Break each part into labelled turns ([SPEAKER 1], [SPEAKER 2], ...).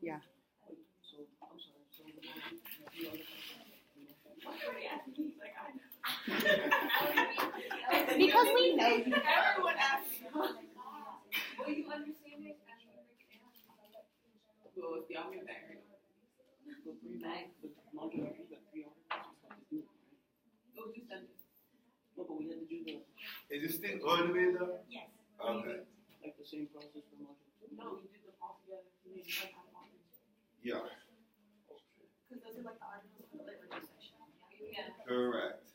[SPEAKER 1] Yeah. Because we know you.
[SPEAKER 2] Everyone asks. Will you understand it? Well, if y'all get back, we'll bring back. Oh, you sent it. No, but we had to do the.
[SPEAKER 3] Is this thing on the way though?
[SPEAKER 2] Yes.
[SPEAKER 3] Okay.
[SPEAKER 2] Like the same process for module 2? No, we did them all together.
[SPEAKER 3] Yeah.
[SPEAKER 2] Because those are like the articles for the literature section. Yeah.
[SPEAKER 3] Correct.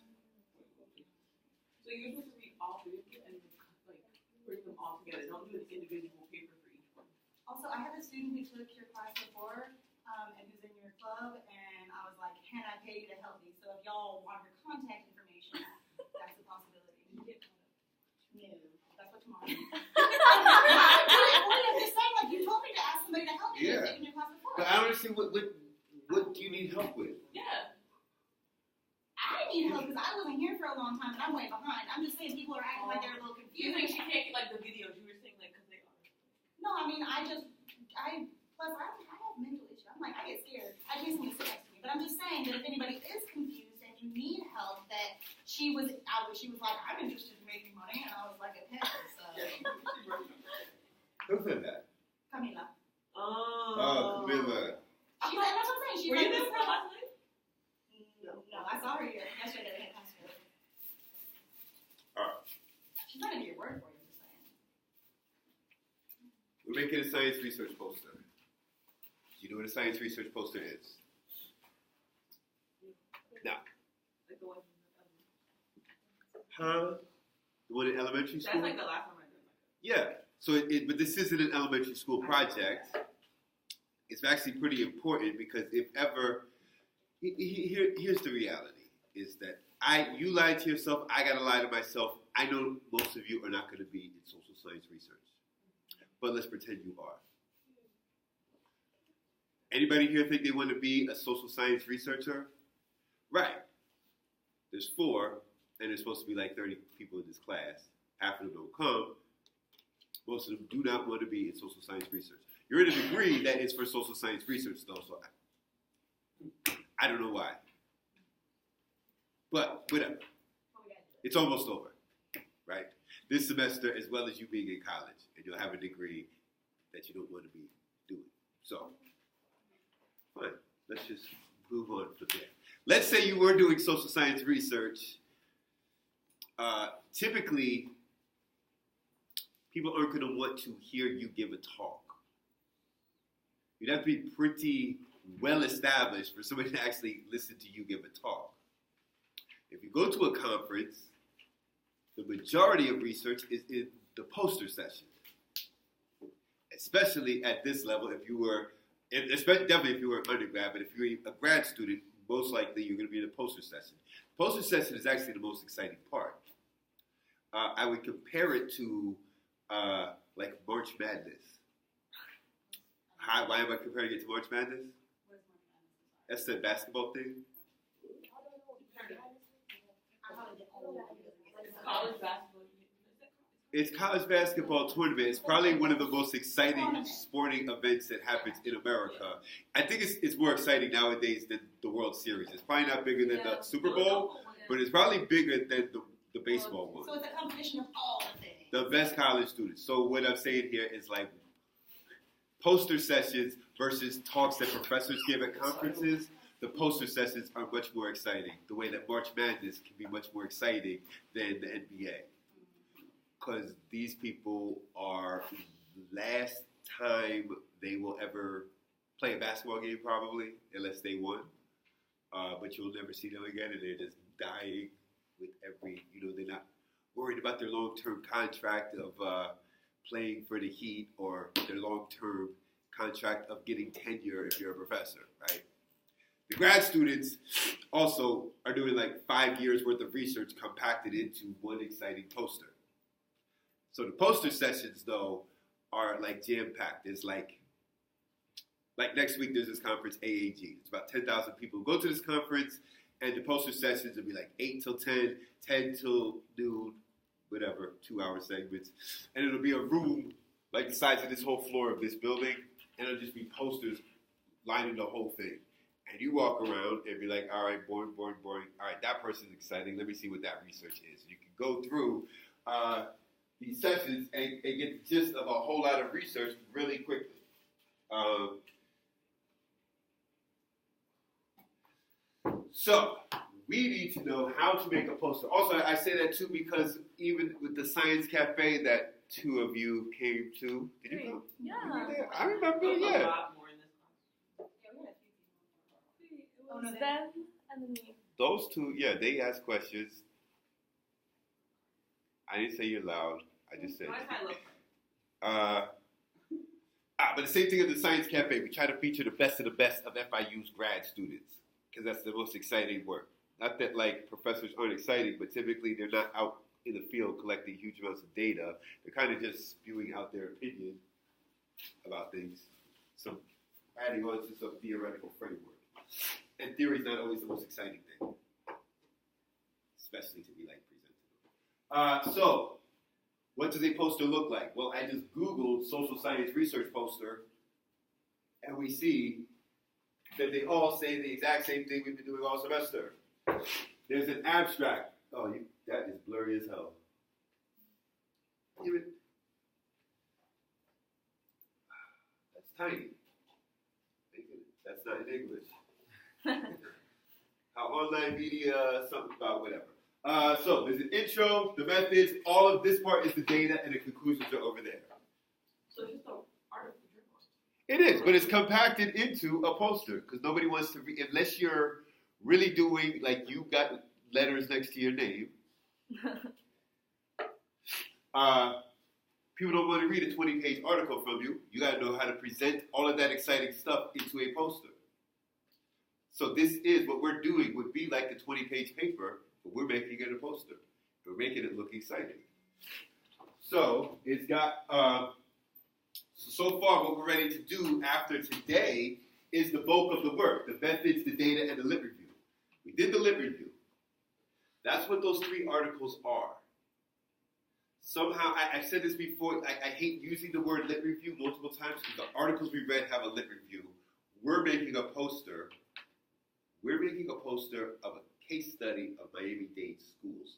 [SPEAKER 2] So you're supposed to read all three of them and like bring them all together. Don't do an individual paper for each one.
[SPEAKER 4] Also, I have a student who took your class before, and who's in your club, and I was like, can I pay you to help me? So if y'all want her contact information, that's a possibility. No, that's what tomorrow. I'm just saying, like, you told me to ask somebody to help me.
[SPEAKER 3] Yeah.
[SPEAKER 4] You've taken your class before.
[SPEAKER 3] But I don't understand what do you need help with?
[SPEAKER 2] Yeah.
[SPEAKER 4] I need help because I wasn't here for a long time and I'm way behind. I'm just saying people are acting like they're a little
[SPEAKER 2] You think
[SPEAKER 4] confused.
[SPEAKER 2] she can't get like the videos you were saying like because they are.
[SPEAKER 4] No, I mean, I have mental issues. I'm like, I get scared. I just need to sit next to me. But I'm just saying that if anybody is confused and you need help, that she was like, I'm interested in making money, and I was like, okay, so.
[SPEAKER 3] Who said that?
[SPEAKER 4] Camila.
[SPEAKER 3] Oh, Camilla.
[SPEAKER 4] That's what I'm saying. She's
[SPEAKER 2] Were
[SPEAKER 4] like,
[SPEAKER 2] you there for last night?
[SPEAKER 4] No, I saw her here yesterday at hospital.
[SPEAKER 3] Alright.
[SPEAKER 4] She's not gonna be a word for you, I'm just saying.
[SPEAKER 3] We're making a science research poster. Do you know what a science research poster is? No.
[SPEAKER 2] Like the one.
[SPEAKER 3] Huh? The one in elementary school?
[SPEAKER 2] That's like the last time I did.
[SPEAKER 3] Yeah. So but this isn't an elementary school project. It's actually pretty important because if ever, here's the reality: is that you lied to yourself. I gotta lie to myself. I know most of you are not going to be in social science research, but let's pretend you are. Anybody here think they want to be a social science researcher? Right. There's 4, and there's supposed to be like 30 people in this class. Half of them don't come. Most of them do not want to be in social science research. You're in a degree that is for social science research, though, so I don't know why. But whatever. It's almost over, right? This semester, as well as you being in college, and you'll have a degree that you don't want to be doing. So, fine. Let's just move on from there. Let's say you were doing social science research. Typically, people aren't going to want to hear you give a talk. You'd have to be pretty well established for somebody to actually listen to you give a talk. If you go to a conference, the majority of research is in the poster session. Especially at this level, definitely if you were an undergrad, but if you're a grad student, most likely you're going to be in a poster session. Poster session is actually the most exciting part. I would compare it to like March Madness. Why am I comparing it to March Madness? That's the basketball thing.
[SPEAKER 2] College basketball.
[SPEAKER 3] It's college basketball tournament. It's probably one of the most exciting sporting events that happens in America. I think it's more exciting nowadays than the World Series. It's probably not bigger than the Super Bowl, but it's probably bigger than the baseball one.
[SPEAKER 4] So it's a competition of all the things.
[SPEAKER 3] The best college students. So what I'm saying here is like poster sessions versus talks that professors give at conferences. The poster sessions are much more exciting. The way that March Madness can be much more exciting than the NBA. Because these people are last time they will ever play a basketball game probably, unless they won. But you'll never see them again, and they're just dying with they're not worried about their long-term contract of playing for the Heat or their long-term contract of getting tenure if you're a professor, right? The grad students also are doing like 5 years worth of research compacted into one exciting poster. So the poster sessions, though, are like jam-packed. It's like next week there's this conference, AAG. It's about 10,000 people who go to this conference, and the poster sessions will be like 8 till 10, 10 till noon, whatever, 2-hour segments. And it'll be a room like the size of this whole floor of this building, and it'll just be posters lining the whole thing. And you walk around and be like, all right, boring. All right, that person's exciting. Let me see what that research is. You can go through these sessions and get the gist of a whole lot of research really quickly. So we need to know how to make a poster. Also, I say that too because even with the Science Cafe that two of you came to, did you come?
[SPEAKER 1] Yeah.
[SPEAKER 3] You were there? I remember,
[SPEAKER 2] There's a
[SPEAKER 3] yeah.
[SPEAKER 2] lot more in this class.
[SPEAKER 4] Yeah, we had a few people.
[SPEAKER 1] It
[SPEAKER 4] Oh,
[SPEAKER 1] was
[SPEAKER 4] no,
[SPEAKER 1] them and then me.
[SPEAKER 3] Those two, yeah, they asked questions. I didn't say you're loud. I just said.
[SPEAKER 2] I love
[SPEAKER 3] But the same thing at the Science Cafe. We try to feature the best of FIU's grad students because that's the most exciting work. Not that like professors aren't exciting, but typically they're not out in the field collecting huge amounts of data. They're kind of just spewing out their opinion about things, some adding on to some theoretical framework. And theory is not always the most exciting thing, especially to be like presented. So, what does a poster look like? Well, I just Googled social science research poster, and we see that they all say the exact same thing we've been doing all semester. There's an abstract. Oh, that is blurry as hell. Even that's tiny. That's not in English. How online media, something about whatever. So there's an intro, the methods, all of this part is the data, and the conclusions are over there.
[SPEAKER 2] So it's just an article journal.
[SPEAKER 3] It is, but it's compacted into a poster because nobody wants to read, unless you're really doing, like you got letters next to your name. People don't want to read a 20-page article from you. You got to know how to present all of that exciting stuff into a poster. So this is what we're doing would be like the 20-page paper, but we're making it a poster. We're making it look exciting. So it's got, so far what we're ready to do after today is the bulk of the work, the methods, the data, and the lit review. We did the lit review. That's what those 3 articles are. Somehow, I said this before, I hate using the word lit review multiple times because the articles we read have a lit review. We're making a poster. We're making a poster of a case study of Miami-Dade schools.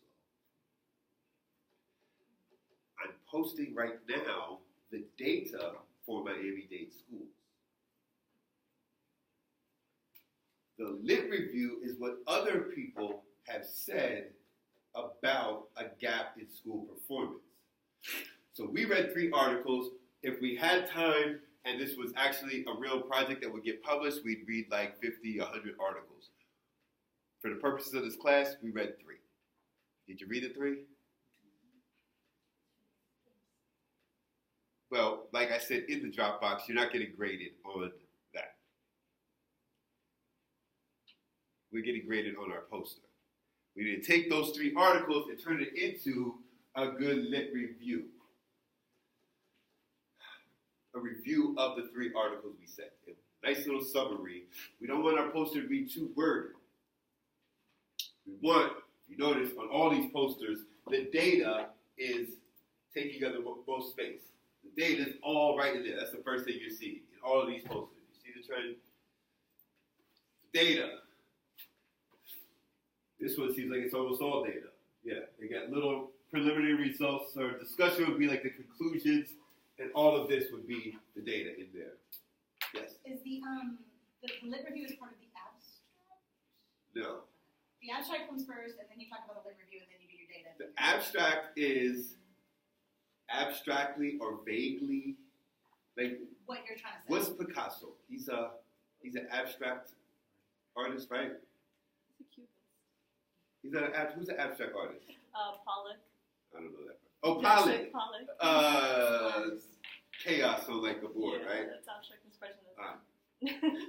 [SPEAKER 3] I'm posting right now the data for Miami-Dade schools. The lit review is what other people have said about a gap in school performance. So we read 3 articles. If we had time, and this was actually a real project that would get published, we'd read like 50, 100 articles. For the purposes of this class, we read 3. Did you read the 3? Well, like I said in the Dropbox, you're not getting graded on that. We're getting graded on our poster. We need to take those 3 articles and turn it into a good lit review. A review of the 3 articles we said. A nice little summary. We don't want our poster to be too wordy. We want, you notice on all these posters, the data is taking up the most space. The data is all right in there. That's the first thing you see in all of these posters. You see the trend? Data. This one seems like it's almost all data. Yeah, they got little preliminary results, or discussion would be like the conclusions, and all of this would be the data in there. Yes?
[SPEAKER 4] Is the lit review is part of the abstract?
[SPEAKER 3] No.
[SPEAKER 4] The abstract comes first, and then you talk about the lit review, and then you get your data.
[SPEAKER 3] The abstract is abstractly or vaguely, like,
[SPEAKER 4] What you're trying to say.
[SPEAKER 3] what's Picasso? He's an abstract artist, right? He's an who's an abstract artist?
[SPEAKER 1] Pollock.
[SPEAKER 3] I don't know that. Oh, Pollock.
[SPEAKER 1] Pollock.
[SPEAKER 3] Chaos on like the board,
[SPEAKER 1] yeah,
[SPEAKER 3] right?
[SPEAKER 1] That's abstract expressionism.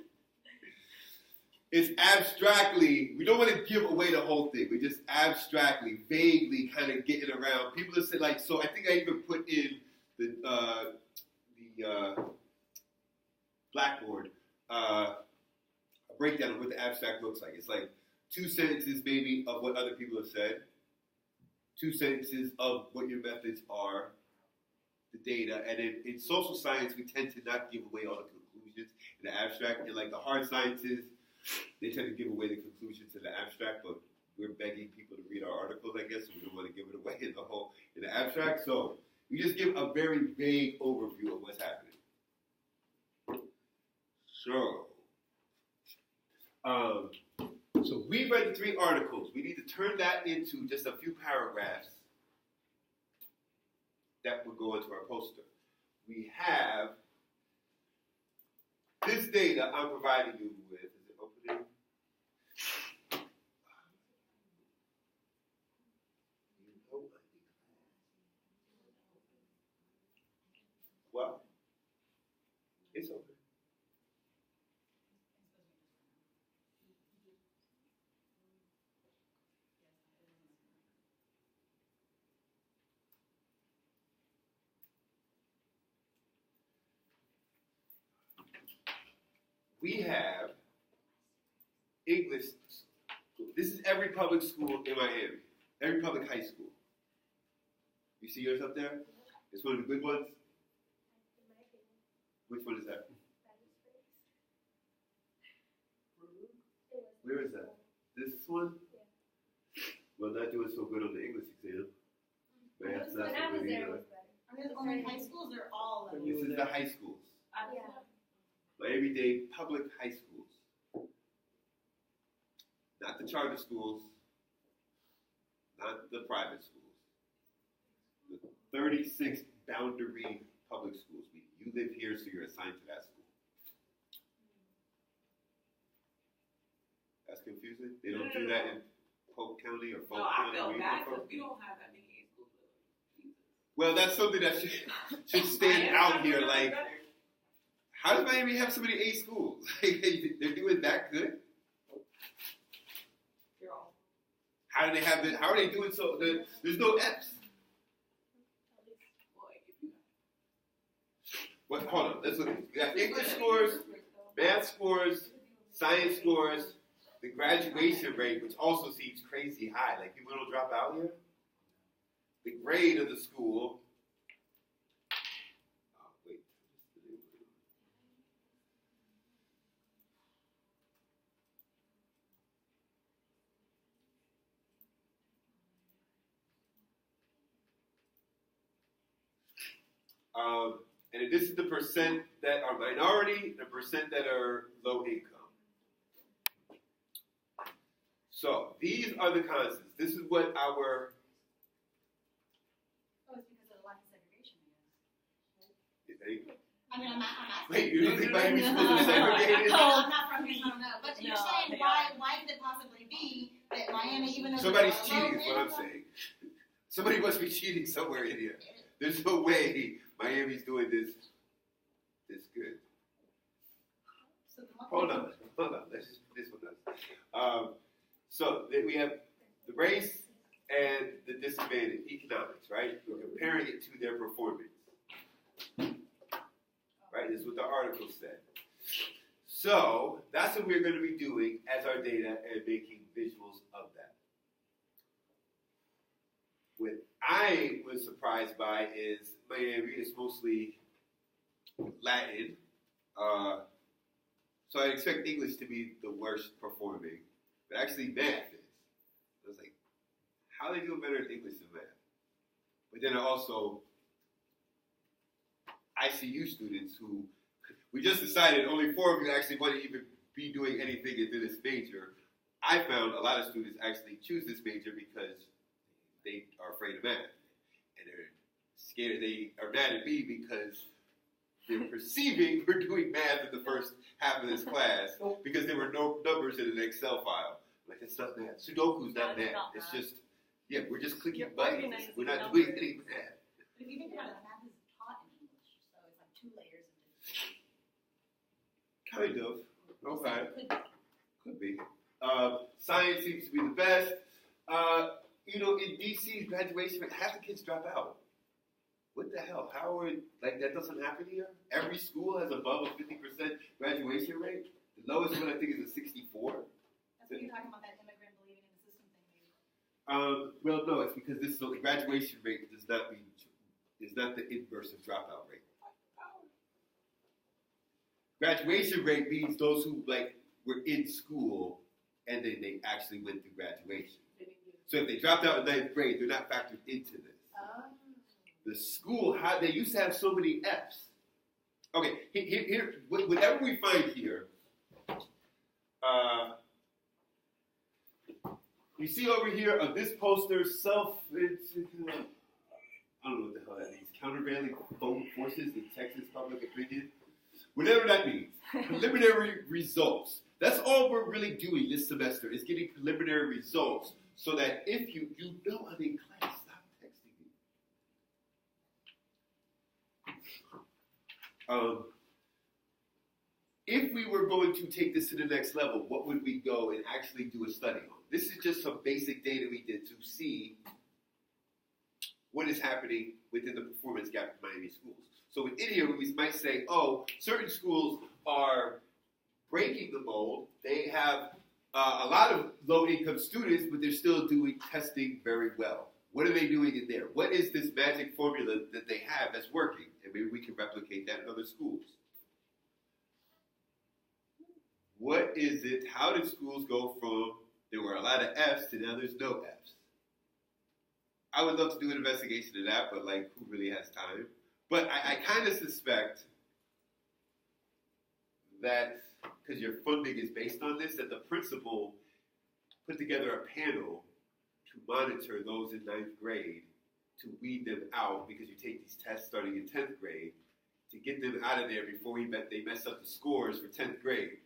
[SPEAKER 3] It's abstractly, we don't want to give away the whole thing. We just abstractly, vaguely kind of getting around. People have said, like, so I think I even put in the Blackboard a breakdown of what the abstract looks like. It's like 2 sentences maybe of what other people have said, 2 sentences of what your methods are, the data, and in social science we tend to not give away all the conclusions. conclusions in the abstract. And like the hard sciences, they tend to give away the conclusions in the abstract, but we're begging people to read our articles, I guess, so we don't want to give it away in the abstract. So we just give a very vague overview of what's happening. So we read the 3 articles. We need to turn that into just a few paragraphs that will go into our poster. We have this data I'm providing you with. Is it opening? Well, it's open. We have English. This is every public school in Miami, every public high school. You see yours up there? It's one of the good ones. Which one is that? Where is that? This one? Well, not doing so good on the English exam. Math's not so good either.
[SPEAKER 4] Are these only high schools or all of them?
[SPEAKER 3] This is the high schools.
[SPEAKER 1] Yeah.
[SPEAKER 3] Miami-Dade public high schools. Not the charter schools. Not the private schools. The 36 boundary public schools. You live here, so you're assigned to that school. That's confusing? They don't do that in Polk County or Fulton County?
[SPEAKER 2] I feel
[SPEAKER 3] where you
[SPEAKER 2] bad
[SPEAKER 3] come from?
[SPEAKER 2] because we don't have that many high schools.
[SPEAKER 3] Well, that's something that should stand out here. Like, how does Miami have so many A schools? They're doing that good?
[SPEAKER 2] You're all.
[SPEAKER 3] How do they have it? How are they doing so? There's no F's. What? Hold on. Let's look. We got English scores, math scores, science scores, the graduation rate, which also seems crazy high. Like people don't drop out here. The grade of the school. Oh, wait. And this is the percent that are minority, the percent that are low income. So these are the constants. This is what our...
[SPEAKER 4] Oh, it's because of the lack of segregation, I guess.
[SPEAKER 3] You think?
[SPEAKER 4] I mean, I'm not.
[SPEAKER 3] Wait, you don't think Miami schools are segregated?
[SPEAKER 4] No, I'm not from here, so I don't know. But you're
[SPEAKER 1] No,
[SPEAKER 4] saying
[SPEAKER 1] they
[SPEAKER 4] why could it possibly be that Miami, even though
[SPEAKER 3] Somebody's
[SPEAKER 4] they're
[SPEAKER 3] cheating is what I'm
[SPEAKER 4] low
[SPEAKER 3] saying. Somebody must be cheating somewhere in here. There's no way Miami's doing this good.
[SPEAKER 4] So the
[SPEAKER 3] Hold on. Let's just put this one up. So then we have the race and the disadvantage, economics, right? We're comparing it to their performance. Right? This is what the article said. So that's what we're going to be doing as our data and making visuals of that. What I was surprised by is Miami is mostly Latin. So I expect English to be the worst performing, but actually math is. I was like, how are they doing better in English than math? But then also, ICU students who, we just decided only 4 of you actually want to even be doing anything into this major. I found a lot of students actually choose this major because they are afraid of math. And they're scared, they are mad at me because they're perceiving we're doing math in the first half of this class because there were no numbers in an Excel file. Like, it's not math. Sudoku's not math. It's just, we're just clicking buttons. We're not doing any math.
[SPEAKER 4] But if you think about it, math is taught in English, so it's like 2 layers of
[SPEAKER 3] Kind of.
[SPEAKER 4] different.
[SPEAKER 3] Okay. Could be. Science seems to be the best. In DC's graduation rate, half the kids drop out. What the hell? How are that doesn't happen here? Every school has above a 50% graduation rate. The lowest one I think is a 64.
[SPEAKER 4] That's what you're talking about, that immigrant believing in the system thing.
[SPEAKER 3] Well, no, it's because the graduation rate is not the inverse of dropout rate. Graduation rate means those who like were in school and then they actually went through graduation. So if they dropped out in 9th grade, they're not factored into this. The school, how they used to have so many F's. Okay, here whatever we find here, you see over here on this poster, I don't know what the hell that means. Countervailing forces in Texas public opinion. Whatever that means. Preliminary results. That's all we're really doing this semester is getting preliminary results so that if you know I'm in class, stop texting me. If we were going to take this to the next level, what would we go and actually do a study on? This is just some basic data we did to see what is happening within the performance gap in Miami schools. So in here, we might say, oh, certain schools are breaking the mold. They have a lot of low-income students, but they're still doing testing very well. What are they doing in there? What is this magic formula that they have that's working? And maybe we can replicate that in other schools. What is it? How did schools go from there were a lot of F's to now there's no F's? I would love to do an investigation of that, but like, who really has time? But I kind of suspect that because your funding is based on this, that the principal put together a panel to monitor those in 9th grade to weed them out because you take these tests starting in 10th grade to get them out of there before they mess up the scores for 10th grade.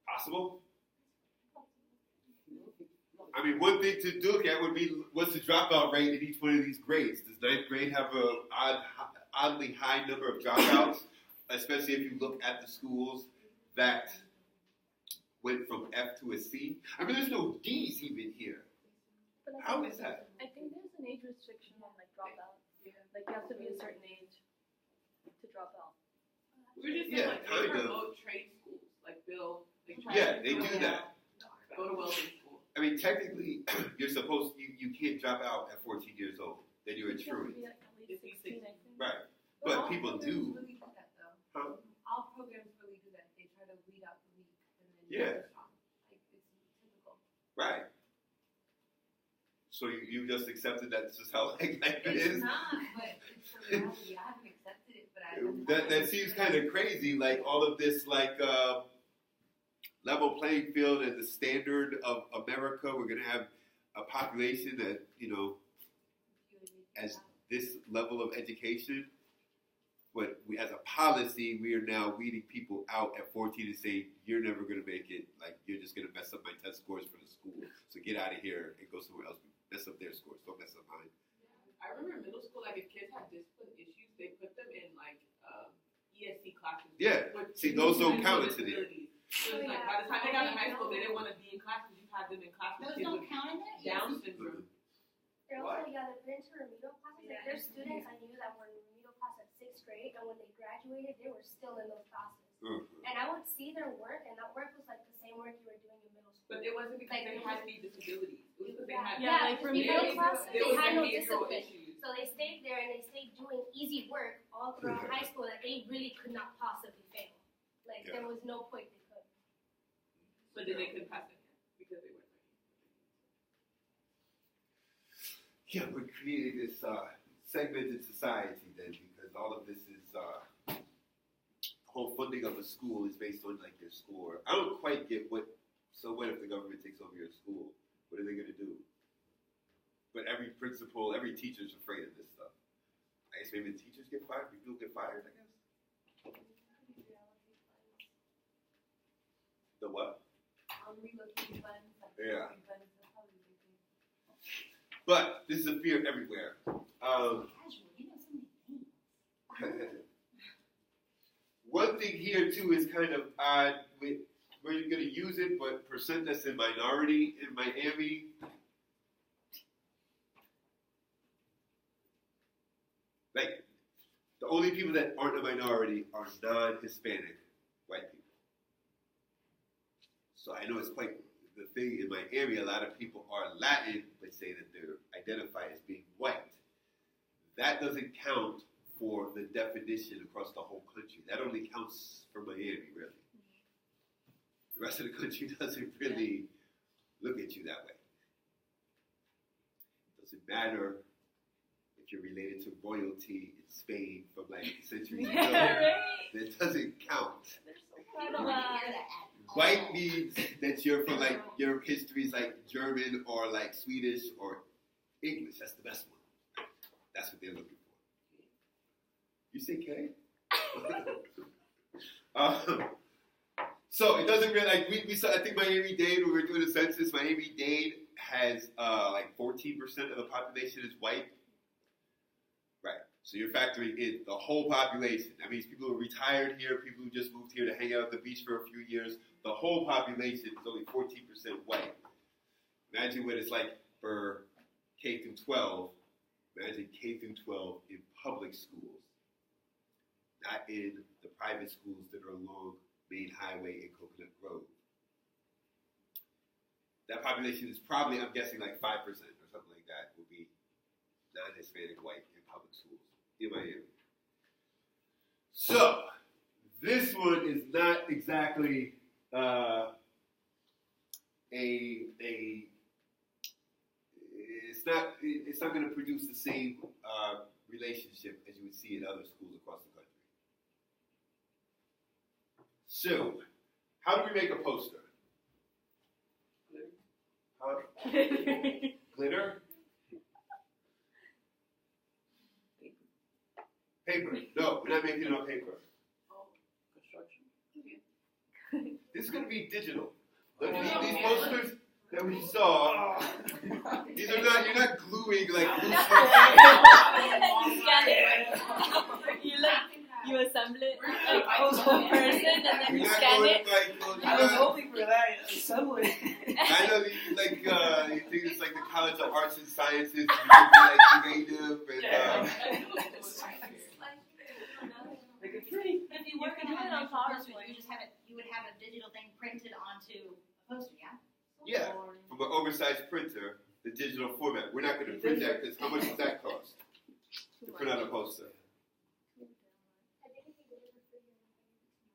[SPEAKER 3] Possible? I mean, one thing to look at would be what's the dropout rate in each one of these grades? Does 9th grade have an oddly high number of dropouts, especially if you look at the schools that went from F to a C? I mean, there's no D's even here. How is that?
[SPEAKER 1] I think there's an age restriction on like dropout. Like you have to be a certain age to drop out.
[SPEAKER 2] We're just
[SPEAKER 3] Yeah,
[SPEAKER 2] like
[SPEAKER 3] kind
[SPEAKER 2] they
[SPEAKER 3] of.
[SPEAKER 2] promote trade schools, like Bill.
[SPEAKER 3] Yeah, they do that.
[SPEAKER 2] Go to welding school.
[SPEAKER 3] I mean, technically, you're supposed you can't drop out at 14 years old. Then you're a
[SPEAKER 1] You have to
[SPEAKER 3] truant.
[SPEAKER 1] be at least 16, I think.
[SPEAKER 3] Right.
[SPEAKER 5] But
[SPEAKER 3] But
[SPEAKER 5] all
[SPEAKER 3] people
[SPEAKER 5] programs
[SPEAKER 3] do.
[SPEAKER 5] really do that though.
[SPEAKER 3] Huh?
[SPEAKER 5] All programs really do that. They try to weed out the weak and then
[SPEAKER 3] Yeah.
[SPEAKER 5] the strong. Like it's typical.
[SPEAKER 3] Right. So you just accepted that this is how life is?
[SPEAKER 5] It's not, but it's the reality. I haven't accepted it, but
[SPEAKER 3] That seems kind of crazy. Like all of this, like level playing field as the standard of America. We're going to have a population that as this level of education, but we, as a policy, we are now weeding people out at 14 and say you're never going to make it. Like you're just going to mess up my test scores for the school. So get out of here and go somewhere else. Mess up their scores. Don't mess up mine.
[SPEAKER 2] I remember in middle school, like if kids had discipline issues, they put them in like ESC classes.
[SPEAKER 3] Yeah.
[SPEAKER 2] With
[SPEAKER 3] See, those don't
[SPEAKER 2] mental
[SPEAKER 3] count into there.
[SPEAKER 2] disabilities. So it's like by the time they got to high school, they didn't want to be in class because you had them in class with
[SPEAKER 4] Those
[SPEAKER 2] kids
[SPEAKER 4] don't
[SPEAKER 2] with
[SPEAKER 4] count in it?
[SPEAKER 2] Down syndrome.
[SPEAKER 6] They're
[SPEAKER 3] What?
[SPEAKER 6] also, they're put into remedial classes. Like, there's students I knew that were in remedial class at 6th grade, and when they graduated, they were still in those classes.
[SPEAKER 3] Mm-hmm.
[SPEAKER 6] And I would see their work, and that work was like the same work you were doing in middle school.
[SPEAKER 2] But it wasn't because they had any disabilities. It was because they had
[SPEAKER 1] Yeah, like
[SPEAKER 6] just
[SPEAKER 1] remedial
[SPEAKER 6] remedial classes,
[SPEAKER 2] It
[SPEAKER 6] they
[SPEAKER 2] was
[SPEAKER 6] had no
[SPEAKER 2] behavioral
[SPEAKER 6] discipline.
[SPEAKER 2] issues.
[SPEAKER 6] So they stayed there, and they stayed doing easy work all throughout high school that they really could not possibly fail. Like,
[SPEAKER 3] Yeah.
[SPEAKER 6] there was no point they could.
[SPEAKER 2] But then they couldn't pass it because they weren't ready.
[SPEAKER 3] Yeah, we're creating this segmented society then because all of this is whole funding of a school is based on like their score. I don't quite get what if the government takes over your school? What are they gonna do? But every principal, every teacher's afraid of this stuff. I guess maybe the teachers get fired, people get fired, I guess. The what?
[SPEAKER 5] Relocating funds, like
[SPEAKER 3] Yeah.
[SPEAKER 5] funds, that's probably the big thing.
[SPEAKER 3] But this is a fear everywhere.
[SPEAKER 4] Casual, you know so many things.
[SPEAKER 3] One thing here too is kind of odd. We're going to use it, but percent that's in minority in Miami. Like the only people that aren't a minority are non-Hispanic white people. So I know it's quite the thing in Miami. A lot of people are Latin, but say that they identify as being white. That doesn't count for the definition across the whole country. That only counts for Miami, really. The rest of the country doesn't really look at you that way. It doesn't matter if you're related to royalty in Spain from like centuries ago.
[SPEAKER 1] Right?
[SPEAKER 3] That doesn't count.
[SPEAKER 1] They're so proud of us.
[SPEAKER 3] White means that you're from like your history is like German or like Swedish or English. That's the best one. That's what they're looking for. You say K? So it doesn't really like we saw. I think Miami-Dade. When we were doing the census, Miami-Dade has like 14% of the population is white. Right. So you're factoring in the whole population. That means people who are retired here, people who just moved here to hang out at the beach for a few years. The whole population is only 14% white. Imagine what it's like for K through 12. Imagine K through 12 in public schools, not in the private schools that are along Main Highway in Coconut Grove. That population is probably, I'm guessing, like 5% or something like that will be non-Hispanic white in public schools in Miami. So, this one is not exactly it's not going to produce the same relationship as you would see in other schools across the country. So, how do we make a poster? Glitter? Paper. No, we're not making it on paper.
[SPEAKER 2] Construction.
[SPEAKER 3] This is going to be digital. Look, these posters that we saw, these are not, you're not gluing like glue
[SPEAKER 1] You scan it. You assemble it like a person and then you
[SPEAKER 3] You're not
[SPEAKER 1] scan
[SPEAKER 3] going
[SPEAKER 1] it.
[SPEAKER 3] like,
[SPEAKER 2] I was hoping for that assembly.
[SPEAKER 3] I know you think it's like the College of Arts and Sciences, and you can be like creative and
[SPEAKER 2] Like a tree.
[SPEAKER 4] But if you were
[SPEAKER 1] can
[SPEAKER 4] gonna
[SPEAKER 1] do it
[SPEAKER 4] have
[SPEAKER 1] on
[SPEAKER 4] an actual poster,
[SPEAKER 1] PowerPoint.
[SPEAKER 4] you would have a digital thing printed onto a poster, yeah?
[SPEAKER 3] yeah, from an oversized printer, the digital format. We're not going to print that because how much does that cost to print out a poster?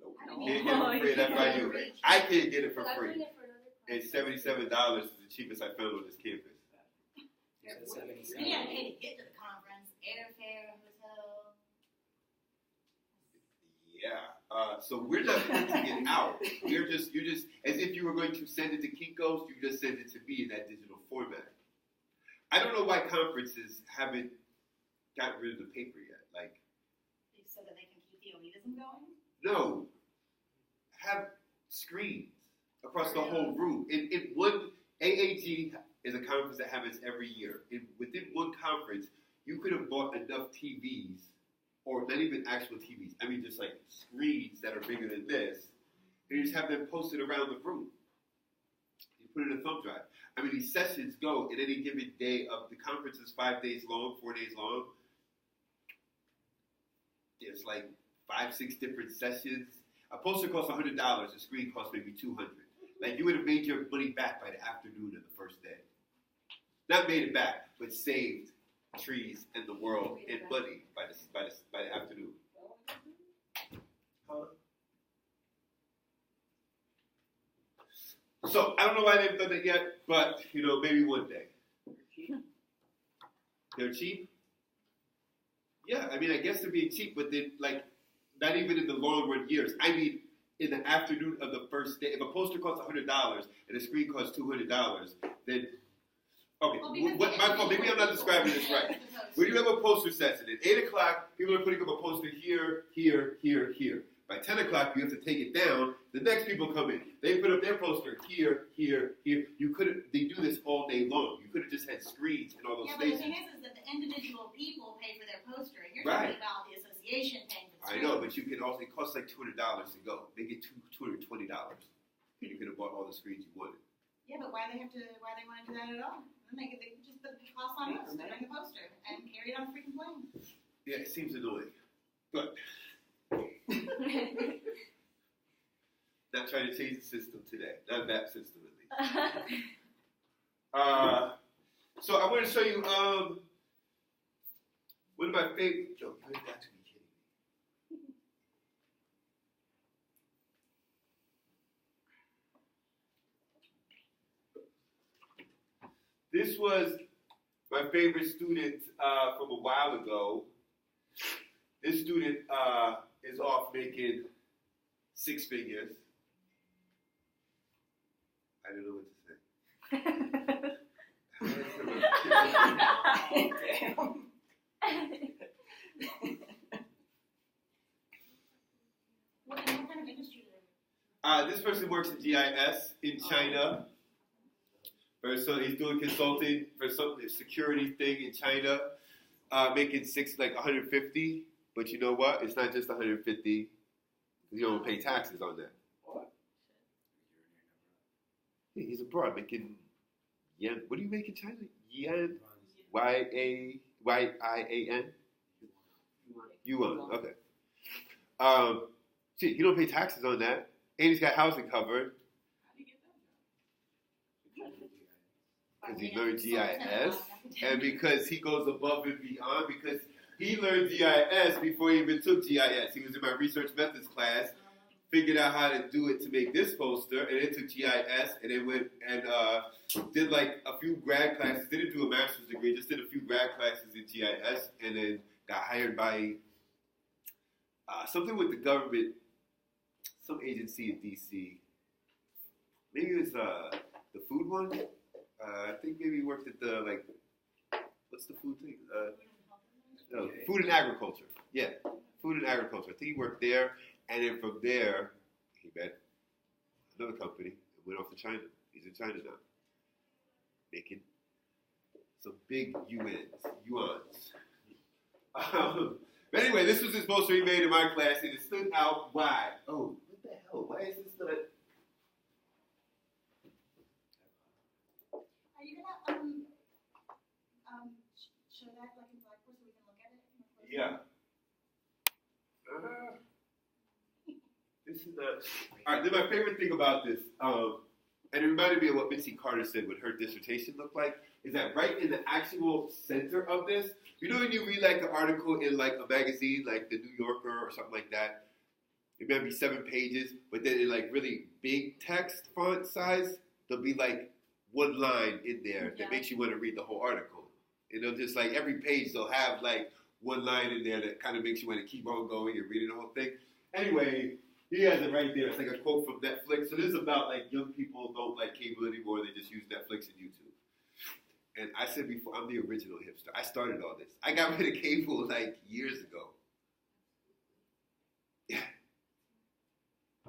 [SPEAKER 3] Nope. Can't get it for free. That's why I can't get it for free. And $77 is the cheapest I found on this campus.
[SPEAKER 4] You gotta pay to get to the conference, airfare, hotel.
[SPEAKER 3] Yeah. So we're not printing it out. You're just as if you were going to send it to Kinko's, you just send it to me in that digital format. I don't know why conferences haven't gotten rid of the paper yet. Like,
[SPEAKER 4] So that they can keep the elitism going?
[SPEAKER 3] no, have screens across the whole room. In one AAG is a conference that happens every year. Within one conference, you could have bought enough TVs, or not even actual TVs. I mean, just like screens that are bigger than this, and you just have them posted around the room. You put it in a thumb drive. I mean, these sessions go in any given day of the conference is 5 days long, 4 days long. There's like 5-6 different sessions. A poster costs $100. A screen costs maybe $200. Like you would have made your money back by the afternoon of the first day. Not made it back, but saved trees and the world and money by the afternoon. So I don't know why they've done it yet, but maybe one day. They're cheap. Yeah, I mean, I guess they're being cheap, but then not even in the long run years. I mean, in the afternoon of the first day, if a poster costs $100 and a screen costs $200, then okay. My fault. Maybe I'm not describing this right. When you have a poster session at 8 o'clock, people are putting up a poster here, here, here, here. By 10 o'clock, you have to take it down. The next people come in. They put up their poster here, here, here. They do this all day long. You could have just had screens and all those
[SPEAKER 4] Yeah, but the
[SPEAKER 3] stations.
[SPEAKER 4] thing is that the individual people pay for their poster, and you're
[SPEAKER 3] Right.
[SPEAKER 4] talking about the association paying for the
[SPEAKER 3] I know, but you can also, it costs like $200 to go. Make it $220. And you could have bought all the screens you wanted.
[SPEAKER 4] Yeah, but why they want to do that at all? Then they could just put the cost on us to bring the poster and carry it on a freaking plane.
[SPEAKER 3] Yeah, it seems annoying. But not trying to change the system today. Not that system at least. So I want to show you one of my favorite. Joe, you have to be This was my favorite student from a while ago. This student is off making 6 figures. I don't know what to say.
[SPEAKER 4] What kind of industry are they?
[SPEAKER 3] This person works in GIS in China. So he's doing consulting for some security thing in China, making 150. But you know what? It's not just 150. You don't pay taxes on that.
[SPEAKER 2] What?
[SPEAKER 3] Yeah, he's abroad making yen. What do you make in China? Yen? Y-I-A-N? Yuan. Okay. See, you don't pay taxes on that. And he's got housing covered.
[SPEAKER 2] How do you get that job?
[SPEAKER 3] Because he learned GIS, and because he goes above and beyond, because he learned GIS before he even took GIS. He was in my research methods class, figured out how to do it to make this poster, and then took GIS, and then went and did like a few grad classes. Didn't do a master's degree, just did a few grad classes in GIS, and then got hired by something with the government, some agency in DC. Maybe it was the food one. I think maybe he worked at the, what's the food thing? No, food and agriculture. Yeah, food and agriculture. I think he worked there, and then from there, he met another company and went off to China. He's in China now, making some big yuans. But anyway, this was his poster he made in my class, and it stood out wide. Oh, what the hell? Why is this not...
[SPEAKER 4] Are you gonna show that like in Blackboard so we can look at it?
[SPEAKER 3] Yeah. This is the... All right, then my favorite thing about this, and it reminded me of what Mitzi Carter said what her dissertation looked like, is that right in the actual center of this, you know when you read like an article in like a magazine, like the New Yorker or something like that, it might be 7 pages, but then in like really big text font size, there'll be like one line in there that makes you want to read the whole article. You know, just like every page they'll have like one line in there that kind of makes you want to keep on going and reading the whole thing. Anyway, he has it right there. It's like a quote from Netflix. So this is about like young people don't like cable anymore. They just use Netflix and YouTube. And I said before, I'm the original hipster. I started all this. I got rid of cable like years ago. Yeah.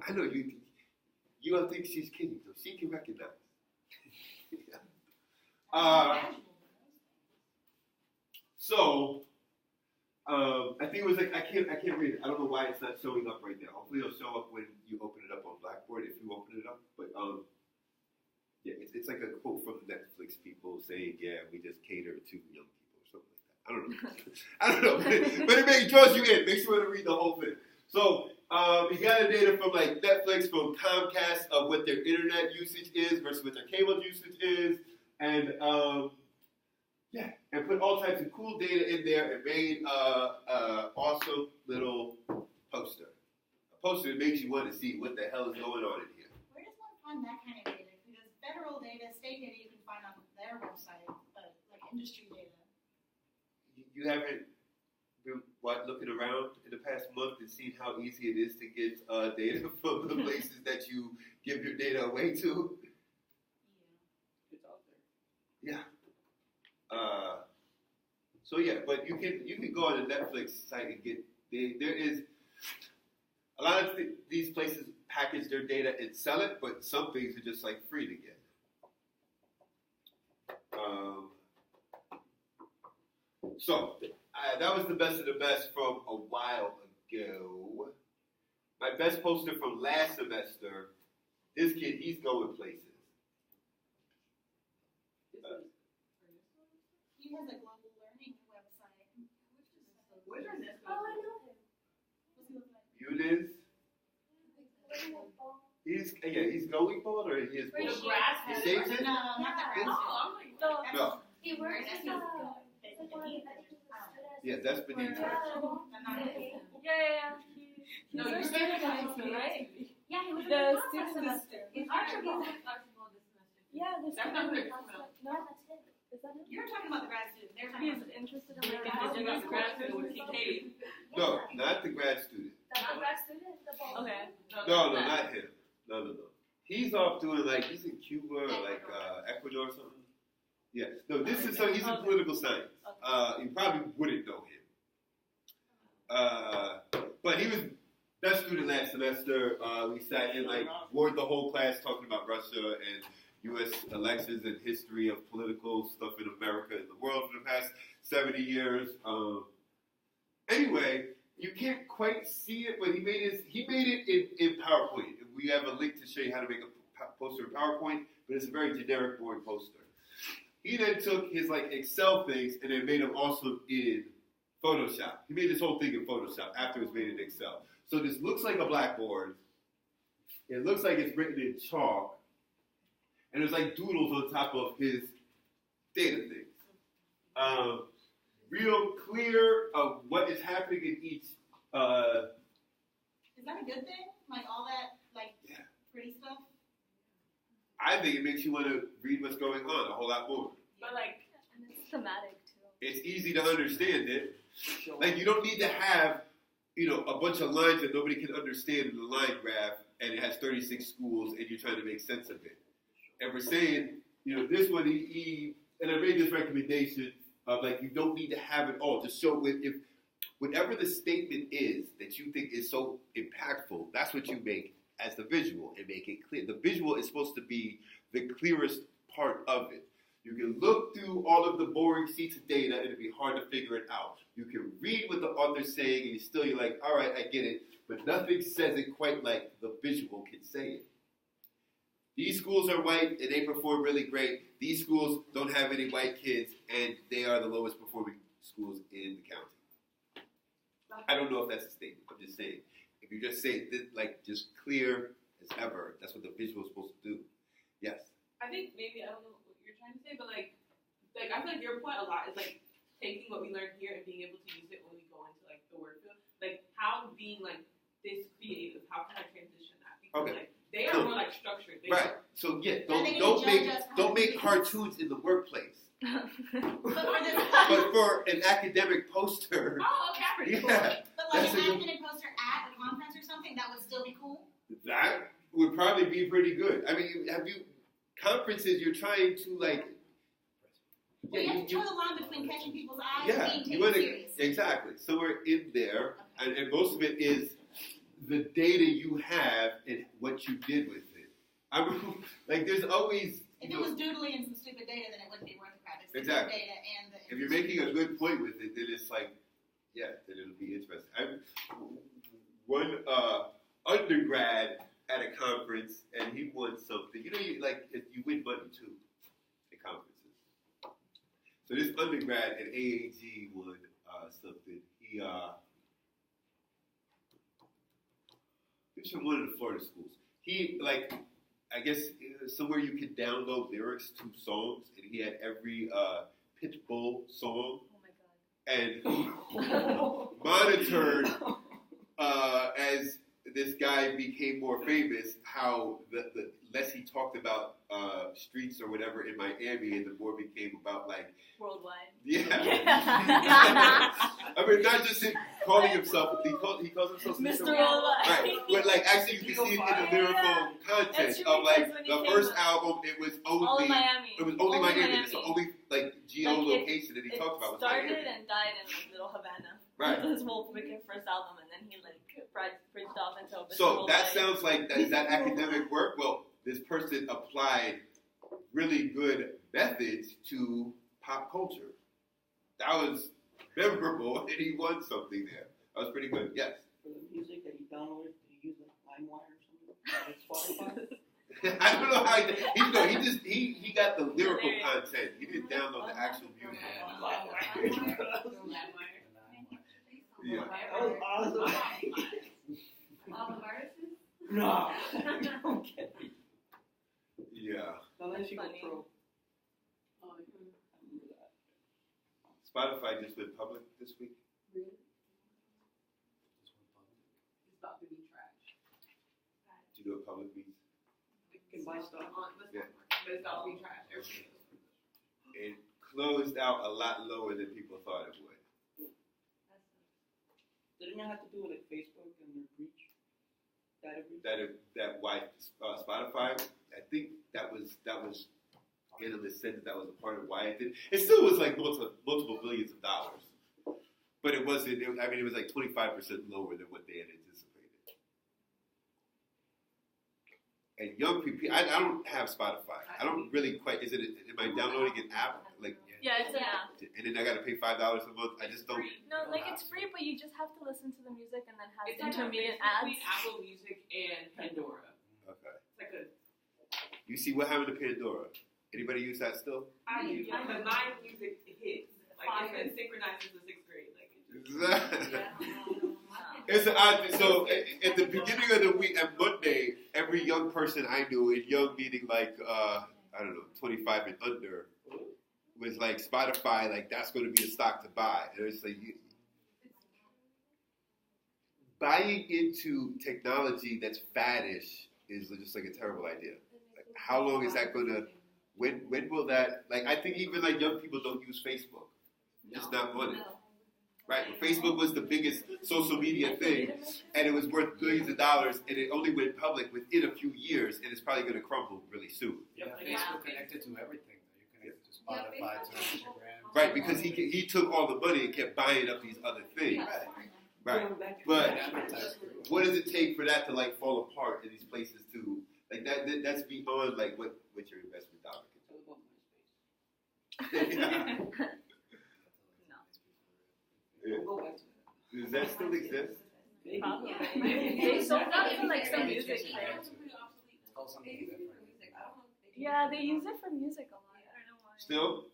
[SPEAKER 3] I know you don't think she's kidding, so she can recognize. So, I think it was like I can't read it. I don't know why it's not showing up right now. Hopefully it'll show up when you open it up on Blackboard if you open it up. But yeah, it's like a quote from the Netflix people saying, "Yeah, we just cater to young people" or something like that. I don't know, but it draws you in, makes you want to read the whole thing. So we got the data from like Netflix, from Comcast of what their internet usage is versus what their cable usage is, and yeah, and put all types of cool data in there and made awesome little poster. A poster that makes you want to see what the hell is going on in here.
[SPEAKER 4] Where does one find that kind of data? Because federal data, state data you can find on their website, but like industry data.
[SPEAKER 3] You haven't been looking around in the past month and seen how easy it is to get data from the places that you give your data away to?
[SPEAKER 2] It's out there.
[SPEAKER 3] Yeah. So yeah, but you can go on the Netflix site and get there is a lot of these places package their data and sell it, but some things are just like free to get. So that was the best of the best from a while ago. My best poster from last semester. This kid, he's going places.
[SPEAKER 4] He has a global learning website.
[SPEAKER 2] What is this?
[SPEAKER 6] Oh, I know him.
[SPEAKER 4] What's he look like?
[SPEAKER 3] Eunice. He's going bald or he is
[SPEAKER 6] Where
[SPEAKER 3] bald?
[SPEAKER 6] she-
[SPEAKER 2] grass
[SPEAKER 3] He
[SPEAKER 2] has
[SPEAKER 3] shaves it?
[SPEAKER 4] No, not the
[SPEAKER 6] Yeah.
[SPEAKER 4] grass.
[SPEAKER 2] Oh, I'm like,
[SPEAKER 3] No.
[SPEAKER 6] He works
[SPEAKER 4] That's
[SPEAKER 6] in
[SPEAKER 4] not-
[SPEAKER 3] Yeah, that's beneath her.
[SPEAKER 1] Yeah.
[SPEAKER 2] no,
[SPEAKER 1] He's
[SPEAKER 2] you're
[SPEAKER 1] a
[SPEAKER 2] better
[SPEAKER 1] student
[SPEAKER 2] than
[SPEAKER 1] council, right?
[SPEAKER 6] Yeah, he was
[SPEAKER 1] The
[SPEAKER 6] in
[SPEAKER 1] student
[SPEAKER 6] semester.
[SPEAKER 1] semester.
[SPEAKER 5] It's actually flexible this semester.
[SPEAKER 1] Yeah, the
[SPEAKER 2] That's not
[SPEAKER 1] student
[SPEAKER 2] good.
[SPEAKER 1] council.
[SPEAKER 6] No,
[SPEAKER 1] No,
[SPEAKER 6] that's it.
[SPEAKER 1] the
[SPEAKER 6] student like
[SPEAKER 2] Yeah,
[SPEAKER 6] that.
[SPEAKER 2] you got the grad student with TK.
[SPEAKER 3] No, not the grad student.
[SPEAKER 6] That's the grad student. The ball.
[SPEAKER 1] Okay.
[SPEAKER 3] No, not him. No. He's off doing like he's in Cuba or like Ecuador or something. Yeah. No, this is so he's in political science. You probably wouldn't know him. But he was best student last semester. We sat in like wore the whole class talking about Russia and U.S. elections and history of political stuff in America and the world for the past 70 years. Anyway, you can't quite see it, but he made it in PowerPoint. We have a link to show you how to make a poster in PowerPoint, but it's a very generic, boring poster. He then took his like Excel things and then made them also in Photoshop. He made this whole thing in Photoshop after it was made in Excel. So this looks like a blackboard. It looks like it's written in chalk. And there's like doodles on top of his data things. Real clear of what is happening in each.
[SPEAKER 4] Is that a good thing? Like all that, like pretty stuff.
[SPEAKER 3] I think it makes you want to read what's going on a whole lot more.
[SPEAKER 2] But like,
[SPEAKER 1] And it's thematic too.
[SPEAKER 3] It's easy to understand it. Like you don't need to have, a bunch of lines that nobody can understand in the line graph, and it has 36 schools, and you're trying to make sense of it. And we're saying, this one, and I made this recommendation of like you don't need to have it all. Just show if whatever the statement is that you think is so impactful, that's what you make as the visual and make it clear. The visual is supposed to be the clearest part of it. You can look through all of the boring sheets of data and it'd be hard to figure it out. You can read what the author's saying and you're like, all right, I get it, but nothing says it quite like the visual can say it. These schools are white and they perform really great. These schools don't have any white kids and they are the lowest performing schools in the county. I don't know if that's a statement. I'm just saying. If you just say this, like just clear as ever, that's what the visual is supposed to do. Yes.
[SPEAKER 2] I think maybe I don't know what you're trying to say, but like I feel like your point a lot is like taking what we learned here and being able to use it when we go into like the work field. Like how being like this creative, how can I transition that? Because like they are more like structured.
[SPEAKER 3] Right. So
[SPEAKER 4] they
[SPEAKER 3] don't make cartoons in the workplace.
[SPEAKER 4] But
[SPEAKER 3] But for an academic poster,
[SPEAKER 2] Oh, okay, pretty cool.
[SPEAKER 3] yeah,
[SPEAKER 4] But like
[SPEAKER 3] That's
[SPEAKER 4] an
[SPEAKER 3] a good-
[SPEAKER 4] academic poster at a conference or something, that would still be cool.
[SPEAKER 3] that would probably be pretty good. I mean, conferences, you're trying to like,
[SPEAKER 4] Well, you have to toe the line between catching people's eyes
[SPEAKER 3] yeah,
[SPEAKER 4] and
[SPEAKER 3] you
[SPEAKER 4] being
[SPEAKER 3] want
[SPEAKER 4] taken
[SPEAKER 3] to,
[SPEAKER 4] seriously.
[SPEAKER 3] exactly. Somewhere in there, and most of it is the data you have and what you did with it. I mean, like there's always,
[SPEAKER 4] If it was doodling and some stupid data, then it wouldn't be worth the crap. It's the
[SPEAKER 3] Exactly.
[SPEAKER 4] data and the.
[SPEAKER 3] if you're making a good point with it, then it's like, yeah, then it'll be interesting. One undergrad at a conference, and he won something. You win money too at conferences. So this undergrad at AAG won something. He was from one of the Florida schools. He I guess somewhere you could download lyrics to songs, and he had every Pitbull song
[SPEAKER 1] Oh my god.
[SPEAKER 3] and monitored as this guy became more famous, how the less he talked about streets or whatever in Miami, and the more became about like,
[SPEAKER 1] Worldwide.
[SPEAKER 3] yeah. I mean, not just him calling himself, he calls himself
[SPEAKER 1] Mr.
[SPEAKER 3] Mr.
[SPEAKER 1] Worldwide.
[SPEAKER 3] Right, but like actually you can see it in the lyrical content
[SPEAKER 1] That's true,
[SPEAKER 3] of like
[SPEAKER 1] because when he
[SPEAKER 3] the
[SPEAKER 1] came
[SPEAKER 3] first
[SPEAKER 1] up-
[SPEAKER 3] album, it was
[SPEAKER 1] All
[SPEAKER 3] only
[SPEAKER 1] in Miami.
[SPEAKER 3] it was only Miami. It's the only like geolocation that he
[SPEAKER 1] It
[SPEAKER 3] talked about was
[SPEAKER 1] started
[SPEAKER 3] Miami.
[SPEAKER 1] and died in like Little Havana.
[SPEAKER 3] Right.
[SPEAKER 1] His whole freaking first album, and then he like branched off into a
[SPEAKER 3] So
[SPEAKER 1] Mr.
[SPEAKER 3] that
[SPEAKER 1] Worldwide.
[SPEAKER 3] sounds like is that academic work? Well, this person applied really good methods to pop culture. That was memorable, and he won something there. That was pretty good. Yes.
[SPEAKER 7] For the music that he downloaded, did he use LimeWire or something? Spotify?
[SPEAKER 3] I don't know how he got the lyrical content. He didn't download the actual music. Yeah.
[SPEAKER 7] That was awesome.
[SPEAKER 5] All the viruses?
[SPEAKER 7] No. Don't get me.
[SPEAKER 3] Yeah.
[SPEAKER 7] Unless you go
[SPEAKER 1] Funny.
[SPEAKER 7] pro.
[SPEAKER 2] Oh,
[SPEAKER 7] I remember that.
[SPEAKER 3] Spotify just went public this week.
[SPEAKER 2] really? It's about to be trash.
[SPEAKER 3] Do you know what public means?
[SPEAKER 7] You can buy stuff.
[SPEAKER 2] On the
[SPEAKER 3] Yeah.
[SPEAKER 2] but it's about to be trash. Everything is.
[SPEAKER 3] closed out a lot lower than people thought it would.
[SPEAKER 7] Didn't it have to do with like Facebook and their breach? Data breach?
[SPEAKER 3] That why Spotify, I think that was analysts said that was a part of why it did. It still was like multiple billions of dollars, but it wasn't. It was like 25% lower than what they had anticipated. And young people, I don't have Spotify. I don't really quite. Am I downloading an app? Like,
[SPEAKER 1] Yeah, it's an app.
[SPEAKER 3] and then I got to pay $5 a month. I just don't.
[SPEAKER 1] No, like it's free, but you just have to listen to the music and then have
[SPEAKER 2] It's like
[SPEAKER 1] intermediate
[SPEAKER 2] between
[SPEAKER 1] ads.
[SPEAKER 2] Apple Music and Pandora.
[SPEAKER 3] Okay.
[SPEAKER 2] It's like a.
[SPEAKER 3] You see what happened to Pandora? Anybody use that still?
[SPEAKER 2] I do.
[SPEAKER 1] Yeah.
[SPEAKER 2] Because my music hits. Like it's been synchronized since the 6th grade. Like it just.
[SPEAKER 3] It's an odd. So at the beginning of the week, at Monday, every young person I knew, and young meaning like I don't know, 25 and under, was like Spotify. Like that's going to be the stock to buy. And it's like buying into technology that's faddish is just like a terrible idea. Like, how long is that going to? When will that? Like I think even like young people don't use Facebook. Just not on it. Right, Facebook was the biggest social media thing, and it was worth billions of dollars, and it only went public within a few years, and it's probably going to crumble really soon.
[SPEAKER 8] Yeah, Facebook connected to everything. You connected to Spotify, to Instagram.
[SPEAKER 3] Right, because he took all the money and kept buying up these other things. Right, but what does it take for that to like fall apart in these places too? Like that's beyond like what your investment dollar can do. Yeah. Does that still exist?
[SPEAKER 1] Probably. They sold out for like some music thing.
[SPEAKER 8] Call something different.
[SPEAKER 1] Yeah, they use it for music a lot. I don't know why.
[SPEAKER 3] Still?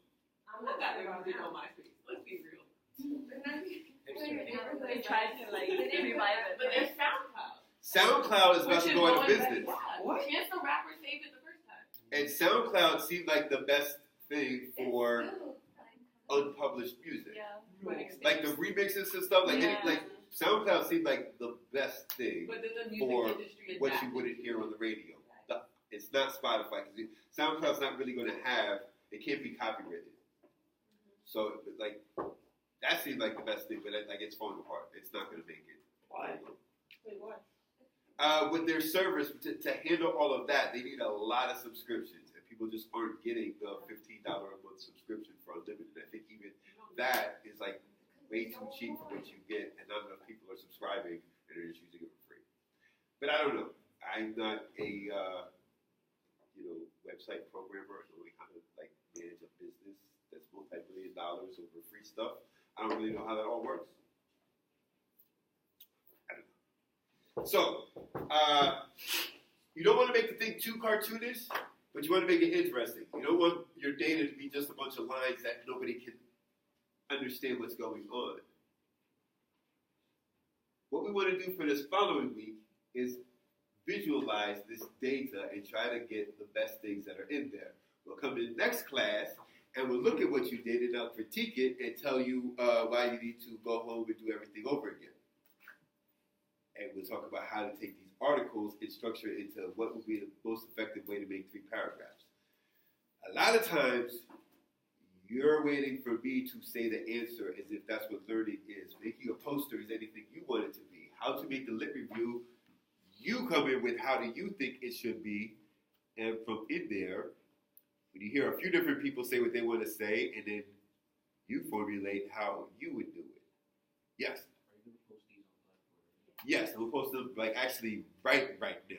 [SPEAKER 2] I'm not that music on MySpace. Let's be real.
[SPEAKER 1] They tried to like revive it.
[SPEAKER 2] But there's SoundCloud.
[SPEAKER 3] SoundCloud is about to go out of business.
[SPEAKER 2] What? Chance the Rapper saved it the first time.
[SPEAKER 3] And SoundCloud seemed like the best thing for unpublished music.
[SPEAKER 1] Yeah.
[SPEAKER 3] Like the remixes and stuff, like SoundCloud seemed like the best thing
[SPEAKER 2] But then the music
[SPEAKER 3] for
[SPEAKER 2] industry
[SPEAKER 3] what you
[SPEAKER 2] adapted.
[SPEAKER 3] wouldn't hear on the radio. It's not Spotify because SoundCloud's not really going to have. It can't be copywritten. So like that seemed like the best thing, but like it's falling apart. It's not going to make it.
[SPEAKER 7] Why? Wait, why?
[SPEAKER 3] With their service to handle all of that, they need a lot of subscriptions, and people just aren't getting the $15 a month subscription for Unlimited. I think even that is like way too cheap for what you get, and not enough people are subscribing, and they're just using it for free. But I don't know. I'm not a website programmer. I don't know how to like manage a business that's multi-billion dollars over free stuff. I don't really know how that all works. I don't know. So you don't want to make the thing too cartoonish, but you want to make it interesting. You don't want your data to be just a bunch of lines that nobody can understand what's going on. What we want to do for this following week is visualize this data and try to get the best things that are in there. We'll come to the next class and we'll look at what you did and I'll critique it and tell you why you need to go home and do everything over again. And we'll talk about how to take these articles and structure it into what would be the most effective way to make 3 paragraphs. A lot of times, you're waiting for me to say the answer as if that's what learning is. Making a poster is anything you want it to be. How to make the lit review, you come in with how do you think it should be, and from in there, when you hear a few different people say what they want to say, and then you formulate how you would do it. Yes? Yes, we'll post them like actually right now.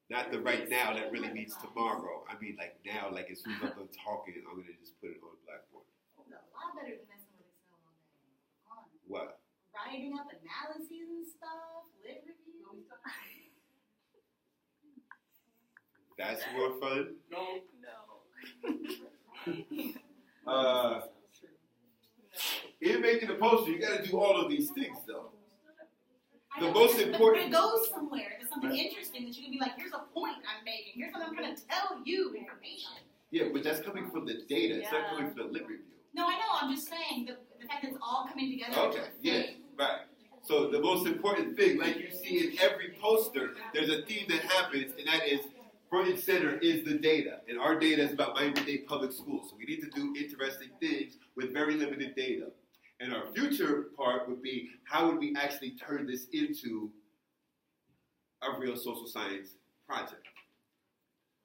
[SPEAKER 3] Not the right now that really means tomorrow. I mean like now, like as soon as I'm done talking, I'm going to just put it on Blackboard.
[SPEAKER 4] A lot better than messing with Excel all day. Come on.
[SPEAKER 3] What?
[SPEAKER 4] Writing up analyses and stuff, lit reviews.
[SPEAKER 3] That's more fun?
[SPEAKER 1] No.
[SPEAKER 3] In making the poster, you got to do all of these things though. The
[SPEAKER 4] I know,
[SPEAKER 3] most
[SPEAKER 4] but
[SPEAKER 3] important-
[SPEAKER 4] it goes somewhere. There's something interesting that you can be like, here's a point I'm making. Here's what I'm trying to tell you information.
[SPEAKER 3] Yeah, but that's coming from the data. It's not
[SPEAKER 1] Yeah.
[SPEAKER 3] coming from the lit review.
[SPEAKER 4] No, I know. I'm just saying the fact that it's all coming together.
[SPEAKER 3] Okay, yeah, right. So the most important thing, like you see in every poster, there's a theme that happens, and that is front and center is the data, and our data is about Miami-Dade Public Schools. So we need to do interesting things with very limited data. And our future part would be, how would we actually turn this into a real social science project?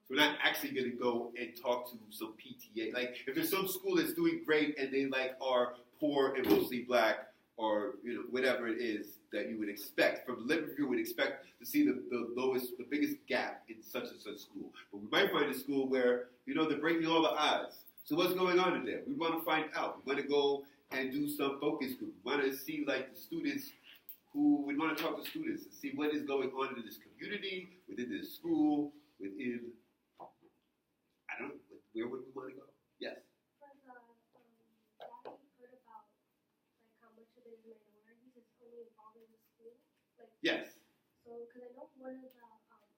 [SPEAKER 3] So we're not actually going to go and talk to some PTA. Like, if there's some school that's doing great and they like are poor and mostly black, or whatever it is that you would expect from the living review, would expect to see the biggest gap in such and such school. But we might find a school where they're breaking all the odds. So what's going on in there? We want to find out. We want to go and do some focus group. We want to see like the students we want to talk to students and see what is going on in this community, within this school, within, I don't know, where would we want to go? Yes. Yes.
[SPEAKER 6] So, because I know one of the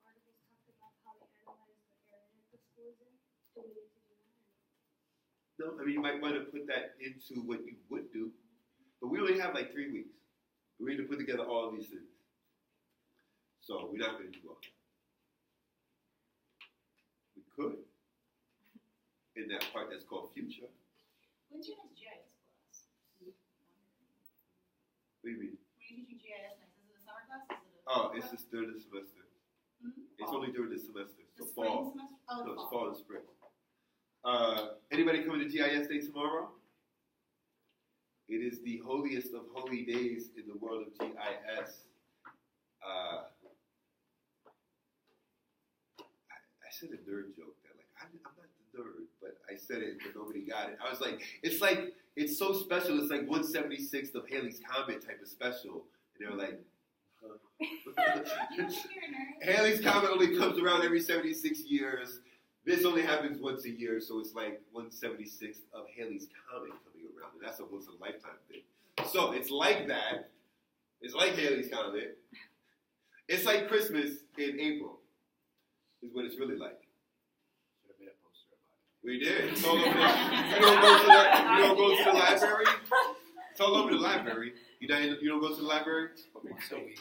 [SPEAKER 6] articles talked about how they analyze the area the school is in. Do we need to do that?
[SPEAKER 3] No, I mean, you might want to put that into what you would do, but we only have like 3 weeks. We need to put together all of these things. So we're not going to do all that. We could, in that part that's called future.
[SPEAKER 4] When's your next GIS class?
[SPEAKER 3] What do you mean?
[SPEAKER 4] When are you teaching GIS next? Is it a summer class? Is it a
[SPEAKER 3] Oh, it's just during the semester. It's only during the semester.
[SPEAKER 4] the
[SPEAKER 3] So
[SPEAKER 4] spring
[SPEAKER 3] fall.
[SPEAKER 4] semester? Oh,
[SPEAKER 3] No,
[SPEAKER 4] the
[SPEAKER 3] it's
[SPEAKER 4] fall.
[SPEAKER 3] fall and spring. Anybody coming to GIS Day tomorrow? It is the holiest of holy days in the world of GIS. I said a nerd joke that I'm not the nerd, but I said it but nobody got it. I was like, it's so special. It's like 1/76th of Halley's Comet type of special. And they were like, huh.
[SPEAKER 4] You're a nerd.
[SPEAKER 3] Halley's Comet only comes around every 76 years. This only happens once a year, so it's like 1/76th of Halley's Comet coming around. And that's a once in a lifetime thing. So it's like that. It's like Halley's Comet. It's like Christmas in April, is what it's really like.
[SPEAKER 8] Should have made a poster about it.
[SPEAKER 3] We did. It's all over you don't go to the library? It's all over the library. You don't go to the library?
[SPEAKER 8] Once a week.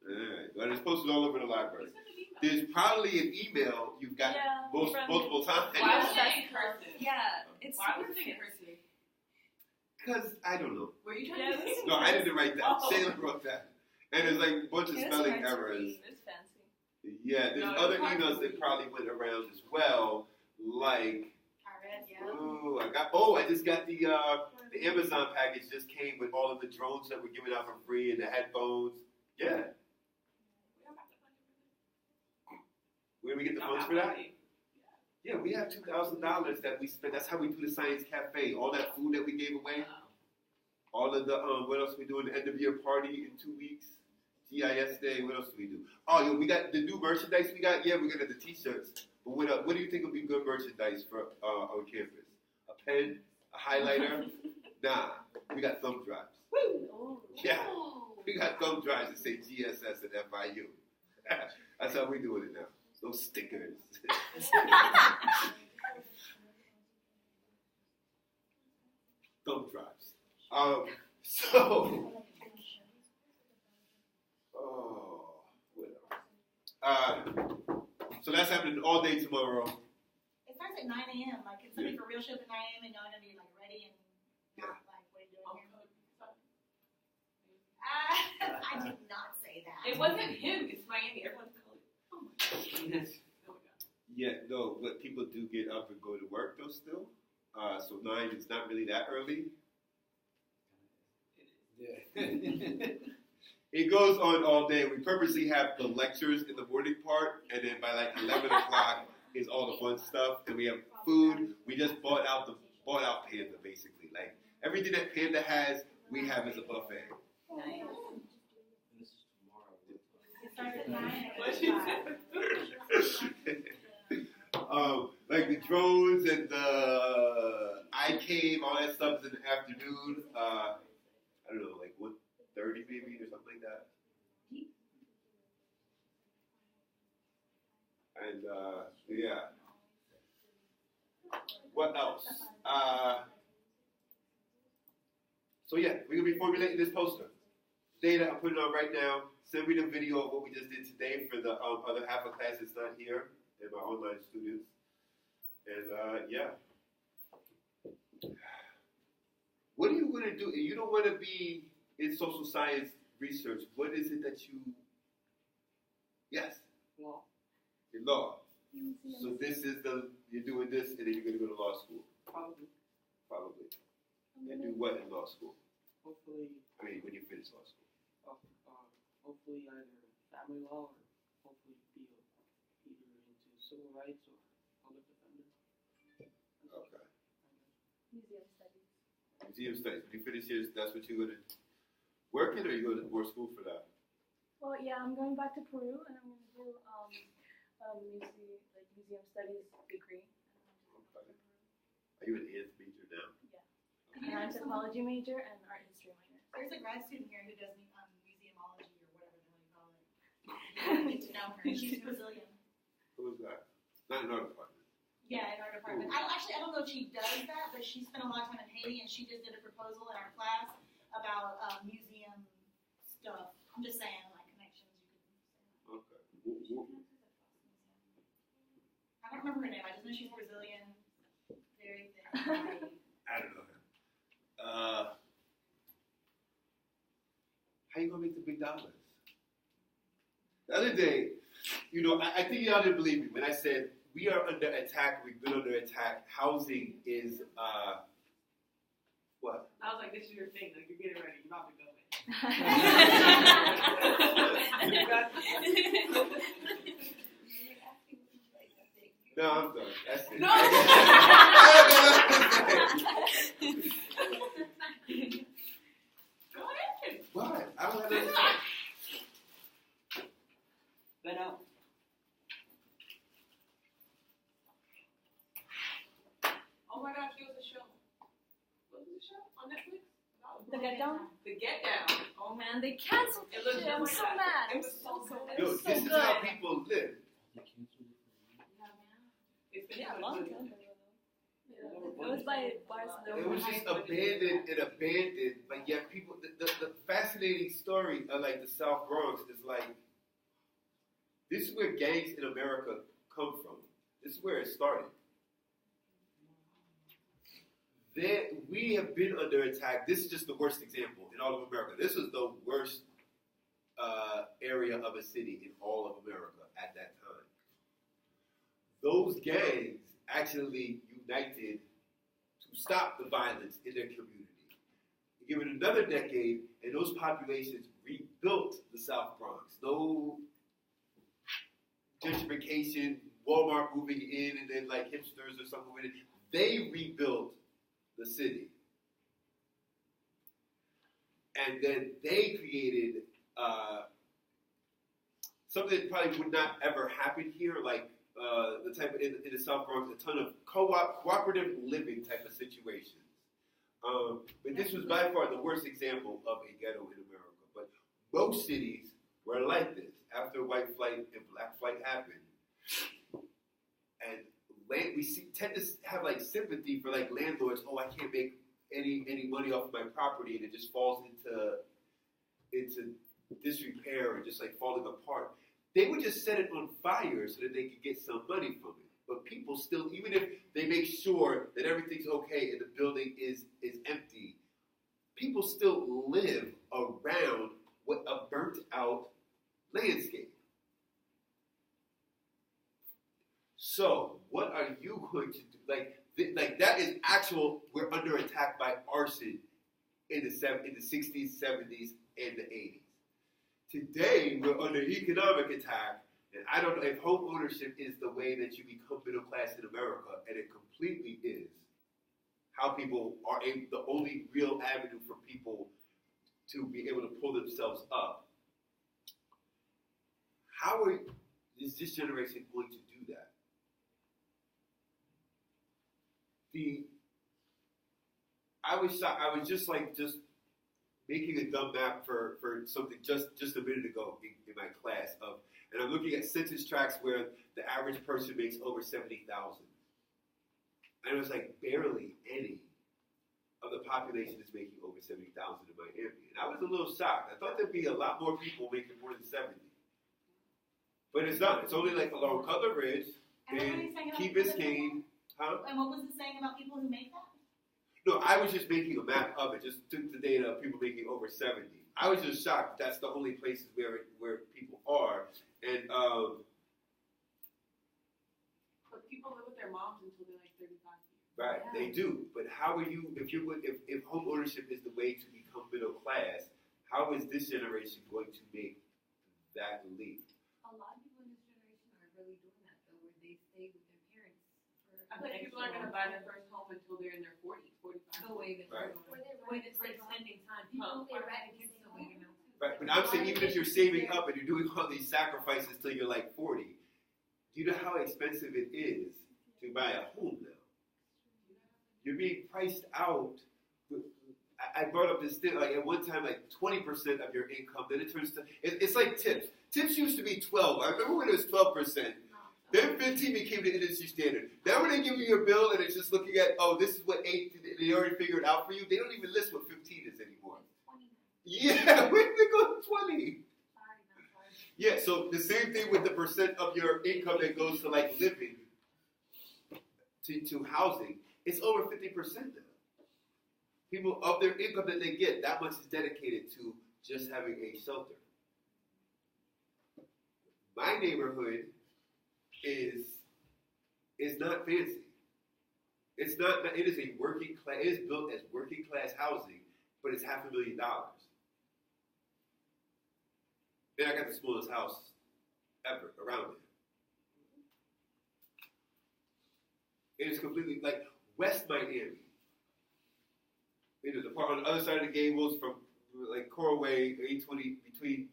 [SPEAKER 3] Alright. Well, it's posted all over the library. There's probably an email you've got multiple times.
[SPEAKER 2] Why was that in person?
[SPEAKER 5] Yeah, it's
[SPEAKER 2] Why
[SPEAKER 5] super
[SPEAKER 2] was it in
[SPEAKER 5] fancy.
[SPEAKER 2] person?
[SPEAKER 3] Because, I don't know.
[SPEAKER 2] Were you trying to say?
[SPEAKER 3] No, I didn't write that.
[SPEAKER 2] Oh.
[SPEAKER 3] Shayla wrote that. And there's like a bunch of
[SPEAKER 5] It was
[SPEAKER 3] spelling
[SPEAKER 5] hard to
[SPEAKER 3] errors.
[SPEAKER 5] read.
[SPEAKER 1] It's fancy.
[SPEAKER 3] Yeah, there's
[SPEAKER 2] No, it's
[SPEAKER 3] other
[SPEAKER 2] hard to
[SPEAKER 3] emails that
[SPEAKER 2] read.
[SPEAKER 3] probably went around as well. Like,
[SPEAKER 4] I read, yeah.
[SPEAKER 3] I just got the Amazon package just came with all of the drones that we're giving out for free and the headphones. Yeah. Where do we get the funds for that? Yeah, we have $2,000 that we spent. That's how we do the Science Cafe. All that food that we gave away. All of the, what else we do in the end of year party in 2 weeks? GIS Day, what else do we do? Oh, yo, we got the new merchandise we got. Yeah, we got the t-shirts. But what do you think would be good merchandise for on campus? A pen? A highlighter? Nah, we got thumb drives.
[SPEAKER 1] Oh.
[SPEAKER 3] Yeah, we got thumb drives that say GSS and FIU. That's how we doing it now. Those stickers. Thumb drives. So that's happening all day tomorrow.
[SPEAKER 4] It starts at 9 a.m. Like, can somebody for real show up at 9 a.m. and y'all gonna be like ready and not like, what are you doing here? I did not say that.
[SPEAKER 2] It wasn't him. It's Miami. Everyone's colored. Oh my gosh. Oh my god.
[SPEAKER 3] Yeah, no, but people do get up and go to work though still. So 9 is not really that early.
[SPEAKER 8] Yeah.
[SPEAKER 3] It goes on all day. We purposely have the lectures in the morning part, and then by like 11 o'clock is all the fun stuff. And we have food. We just bought out Panda basically. Like everything that Panda has, we have as a buffet.
[SPEAKER 1] Nice.
[SPEAKER 8] This is tomorrow.
[SPEAKER 4] It starts at 9
[SPEAKER 2] What
[SPEAKER 4] and
[SPEAKER 2] she
[SPEAKER 4] it's 5.
[SPEAKER 3] said. Like the drones and the iCave, all that stuff is in the afternoon. I don't know, like 1:30 maybe or something like that. And yeah. What else? So yeah, we're gonna be formulating this poster. Data, I'm putting it on right now. Send me the video of what we just did today for the other half of class that's not here. and my online students. And yeah. What are you going to do? You don't want to be in social science research. What is it that you... Yes,
[SPEAKER 7] Law.
[SPEAKER 3] in law. So this is you're doing this, and then you're going to go to law school,
[SPEAKER 7] Probably.
[SPEAKER 3] probably. And do what in law school?
[SPEAKER 7] Hopefully,
[SPEAKER 3] I mean, when you finish law school.
[SPEAKER 7] hopefully either family law or hopefully be either into civil rights or public defender.
[SPEAKER 3] Okay.
[SPEAKER 1] Museum studies.
[SPEAKER 3] Museum studies. When you finish here, that's what you're going to work in, or you go to more school for that?
[SPEAKER 1] Well, yeah, I'm going back to Peru and I'm gonna do museum studies degree.
[SPEAKER 3] Okay. Are you an ES major now?
[SPEAKER 1] And I'm psychology major and art history minor.
[SPEAKER 4] There's a grad student here who does museumology or whatever the hell you call it. You need to know her. She's Brazilian.
[SPEAKER 3] Who was that? Not in our department.
[SPEAKER 4] Yeah, in our department. I don't know if she does that, but she spent a lot of time in Haiti and she just did a proposal in our class about museum stuff. I'm just saying, like connections you could say.
[SPEAKER 3] Okay.
[SPEAKER 4] I don't remember her name. I just know she's Brazilian. Very thin.
[SPEAKER 3] I don't know him. How you gonna make the big dollars? The other day, I think y'all didn't believe me when I said we are under attack. We've been under attack. Housing is what?
[SPEAKER 2] I was like, this is your thing. Like, you're getting ready. You're about to go in.
[SPEAKER 3] No, I'm done. That's it.
[SPEAKER 2] No. Go ahead.
[SPEAKER 3] What? I don't have anything.
[SPEAKER 7] Then out.
[SPEAKER 2] Oh my gosh, there was a show. What was the show on Netflix?
[SPEAKER 1] The Get Down?
[SPEAKER 2] The Get Down.
[SPEAKER 1] Oh man, they canceled
[SPEAKER 2] It
[SPEAKER 1] it.
[SPEAKER 2] looked
[SPEAKER 1] I'm
[SPEAKER 2] just
[SPEAKER 1] so
[SPEAKER 2] like that.
[SPEAKER 1] mad.
[SPEAKER 2] It was so good.
[SPEAKER 1] It
[SPEAKER 3] Yo,
[SPEAKER 1] was so
[SPEAKER 3] this is
[SPEAKER 1] good.
[SPEAKER 3] how people live.
[SPEAKER 2] It's been
[SPEAKER 1] Yeah, a
[SPEAKER 2] really
[SPEAKER 1] long
[SPEAKER 2] good.
[SPEAKER 1] time ago. Yeah. It was by Barcelona.
[SPEAKER 3] It was just abandoned, but yet people. The fascinating story of like the South Bronx is like this is where gangs in America come from. This is where it started. We have been under attack. This is just the worst example in all of America. This was the worst area of a city in all of America at that time. Those gangs actually united to stop the violence in their community. Give it another decade, and those populations rebuilt the South Bronx. No gentrification, Walmart moving in, and then like hipsters or something with it. They rebuilt the city. And then they created something that probably would not ever happen here, like the type of, in the South Bronx, a ton of cooperative living type of situations. But this was by far the worst example of a ghetto in America. But most cities were like this after white flight and black flight happened. And we tend to have like sympathy for like landlords. Oh, I can't make any money off of my property, and it just falls into disrepair and just like falling apart. They would just set it on fire so that they could get some money from it. But people still, even if they make sure that everything's okay and the building is empty, people still live around what a burnt out landscape. So, what are you going to do? Like that is actual. We're under attack by arson in the 60s, 70s, and the 80s. Today, we're under economic attack, and I don't know if home ownership is the way that you become middle class in America, and it completely is. How people are the only real avenue for people to be able to pull themselves up. How is this generation going to do that? I was just making a dumb map for something just a minute ago in my class and I'm looking at census tracts where the average person makes over 70,000, and it was like barely any of the population is making over 70,000 in Miami, and I was a little shocked. I thought there'd be a lot more people making more than 70, but it's not. It's only like along Cutler Ridge,
[SPEAKER 4] And what were
[SPEAKER 3] And
[SPEAKER 4] you saying about
[SPEAKER 3] Key
[SPEAKER 4] people that make
[SPEAKER 3] Biscayne, huh?
[SPEAKER 4] that? And what was it saying about people who make that?
[SPEAKER 3] No, I was just making a map of it. Just took the data of people making over 70. I was just shocked. That's the only places where people are, and
[SPEAKER 2] But people live with their moms until they're like 35 years.
[SPEAKER 3] right, they do. But how are you? If home ownership is the way to become middle class, how is this generation going to make that leap?
[SPEAKER 5] A lot of people in this generation are really doing that though, where they stay with their parents for
[SPEAKER 2] I feel like people aren't gonna buy their first home until they're in their 40s, 45.
[SPEAKER 5] no way that
[SPEAKER 3] Right.
[SPEAKER 6] Or they
[SPEAKER 5] When
[SPEAKER 6] rent
[SPEAKER 5] it's like
[SPEAKER 6] the
[SPEAKER 5] spending time,
[SPEAKER 6] People
[SPEAKER 5] people
[SPEAKER 6] they
[SPEAKER 5] are
[SPEAKER 6] rent
[SPEAKER 5] having
[SPEAKER 6] and
[SPEAKER 5] kids
[SPEAKER 6] stay
[SPEAKER 5] still
[SPEAKER 6] home.
[SPEAKER 5] waiting now too.
[SPEAKER 3] Right, but I'm saying even if you're saving up and you're doing all these sacrifices till you're like 40, do you know how expensive it is to buy a home now? You're being priced out. I brought up this thing, like at one time, like 20% of your income, then it turns to, it's like tips. Tips used to be 12. I remember when it was 12%. Then 15 became the industry standard. Now when they give you your bill and it's just looking at, oh, this is what 8, they already figured out for you, they don't even list what 15 is anymore. Yeah, where did they go to 20? Yeah, so the same thing with the percent of your income that goes to like living, to housing, it's over 50% now. People of their income that they get, that much is dedicated to just having a shelter. My neighborhood is not fancy. It's not. It is a working class. It is built as working class housing, but it's $500,000. And I got the smallest house ever around it. It is completely like West Miami. It is a part on the other side of the Gables from like Coral Way, 820 between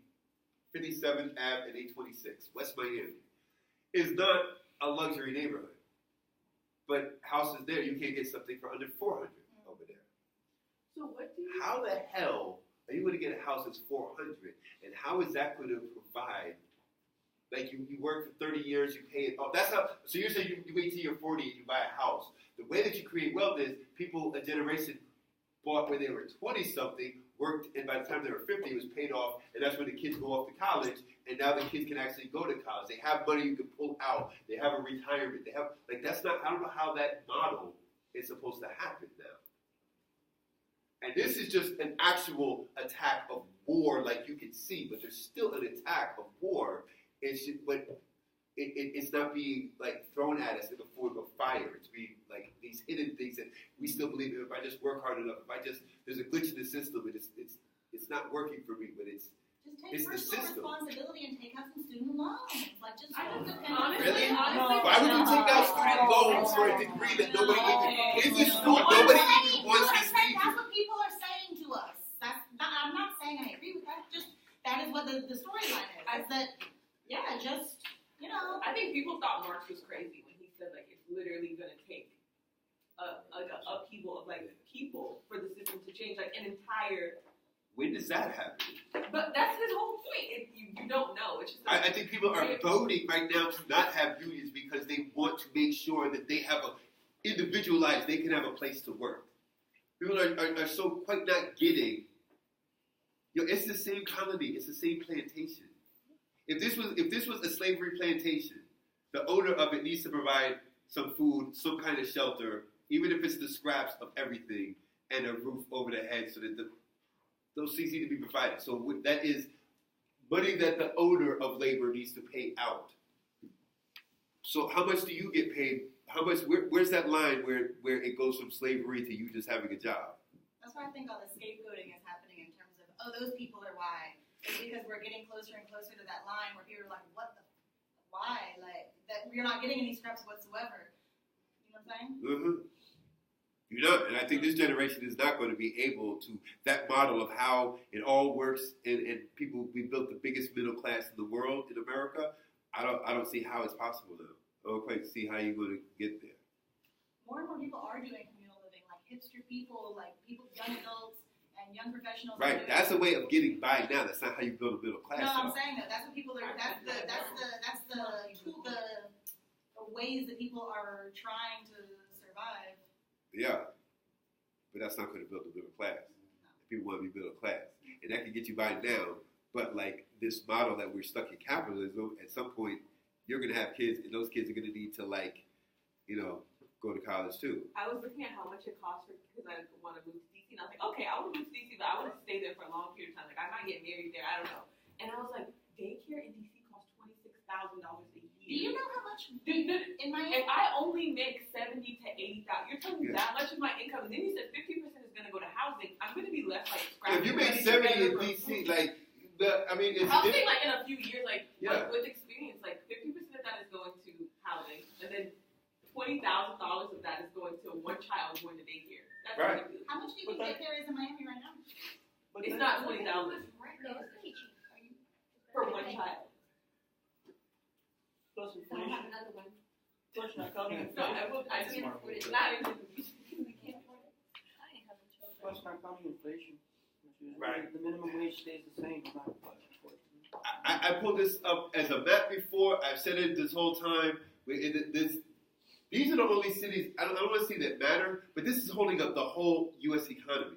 [SPEAKER 3] 57th Ave and 826, West Miami. Is not a luxury neighborhood. But houses there, you can't get something for under $400 over there.
[SPEAKER 2] So what do you?
[SPEAKER 3] How the hell are you going to get a house that's $400? And how is that going to provide? Like you work for 30 years, you pay it off. That's how. So you're saying you wait till you're 40 and you buy a house. The way that you create wealth is people, a generation bought when they were 20 something, worked, and by the time they were 50, it was paid off, and that's when the kids go off to college, and now the kids can actually go to college. They have money you can pull out. They have a retirement. They have, like, that's not, I don't know how that model is supposed to happen now. And this is just an actual attack of war, like you can see, but there's still an attack of war. It's just, but it's not being like thrown at us in the form of fire. It's being like these hidden things that we still believe in. If I just work hard enough, there's a glitch in the system, and it's not working for me, but it's
[SPEAKER 4] take
[SPEAKER 3] the
[SPEAKER 4] personal
[SPEAKER 3] system.
[SPEAKER 4] responsibility and take out some student loans. Like just
[SPEAKER 2] I don't
[SPEAKER 4] don't
[SPEAKER 2] know.
[SPEAKER 4] depend on
[SPEAKER 3] Really?
[SPEAKER 2] Honestly,
[SPEAKER 3] Why would you take out student loans for a degree that nobody even in this school? Nobody even wants this degree.
[SPEAKER 4] That's what people are saying to us. I'm not saying I agree with that. Just that is what the storyline is. Is that just
[SPEAKER 2] I think people thought Marx was crazy when he said like it's literally gonna take a upheaval of like people for the system to change like an entire.
[SPEAKER 3] When does that happen?
[SPEAKER 2] But that's his whole point. You don't know. It's just
[SPEAKER 3] I think people are voting right now to not have unions because they want to make sure that they have a individualized, they can have a place to work. People are so quite not getting. It's the same colony. It's the same plantation. If this was a slavery plantation, the owner of it needs to provide some food, some kind of shelter, even if it's the scraps of everything, and a roof over their head so that those things need to be provided. So that is money that the owner of labor needs to pay out. So how much do you get paid? How much? Where's that line where it goes from slavery to you just having a job?
[SPEAKER 4] That's why I think all the scapegoating is happening in terms of those people are why. It's because we're getting closer and closer to that line where people are like, why? Like, that we're not getting any scraps whatsoever. You know what I'm saying?
[SPEAKER 3] Mm-hmm. You're not, and I think this generation is not going to be able to, that model of how it all works, and people, we built the biggest middle class in the world, in America, I don't see how it's possible now. I don't quite see how you're going to get there.
[SPEAKER 4] More and more people are doing communal living, like hipster people, like people, young adults, and young professionals.
[SPEAKER 3] Right, that's a way of getting by now. That's not how you build a middle class.
[SPEAKER 4] No, I'm saying that. That's what people are. That's the ways that people are trying to survive.
[SPEAKER 3] Yeah, but that's not going to build a middle class. People want to be middle class, and that can get you by now. But like this model that we're stuck in capitalism, at some point, you're gonna have kids, and those kids are gonna need to go to college too.
[SPEAKER 2] I was looking at how much it costs because I want to move to DC, and I was like, okay, I want to move to DC, but I want to stay there for a long period of time. Like, I might get married there, I don't know. And I was like, daycare in DC costs $26,000 a year.
[SPEAKER 4] Do you know how much
[SPEAKER 2] Dude,
[SPEAKER 4] in Miami?
[SPEAKER 2] if I only make $70,000 to $80,000, you're telling me
[SPEAKER 3] Yeah.
[SPEAKER 2] that much of my income, and then you said 50% is going to go to housing. I'm going to be left like scrapping.
[SPEAKER 3] If you make
[SPEAKER 2] money together
[SPEAKER 3] 70 in
[SPEAKER 2] for
[SPEAKER 3] DC,
[SPEAKER 2] food.
[SPEAKER 3] it's
[SPEAKER 2] I'll say like in a few years,
[SPEAKER 3] Yeah.
[SPEAKER 2] with experience, like 50% of that is going to housing, and then $20,000 of that is going to one child going to daycare. That's
[SPEAKER 3] Right.
[SPEAKER 2] ridiculous.
[SPEAKER 4] How much do you think that there is in Miami right now?
[SPEAKER 7] But
[SPEAKER 2] It's
[SPEAKER 7] that-
[SPEAKER 2] not 20,000
[SPEAKER 6] No, it's pretty cheap.
[SPEAKER 2] for one child.
[SPEAKER 7] Plus
[SPEAKER 5] So I have
[SPEAKER 7] inflation,
[SPEAKER 5] another one.
[SPEAKER 7] plus not counting
[SPEAKER 2] No,
[SPEAKER 7] inflation,
[SPEAKER 2] I just
[SPEAKER 8] Smart.
[SPEAKER 2] it's not even.
[SPEAKER 5] We can't afford it.
[SPEAKER 1] I ain't having children.
[SPEAKER 7] plus not counting inflation.
[SPEAKER 3] Right.
[SPEAKER 7] The minimum wage stays the same no matter what, unfortunately.
[SPEAKER 3] I pulled this up as a map before. I've said it this whole time. These are the only cities, I don't want to say that matter, but this is holding up the whole U.S. economy.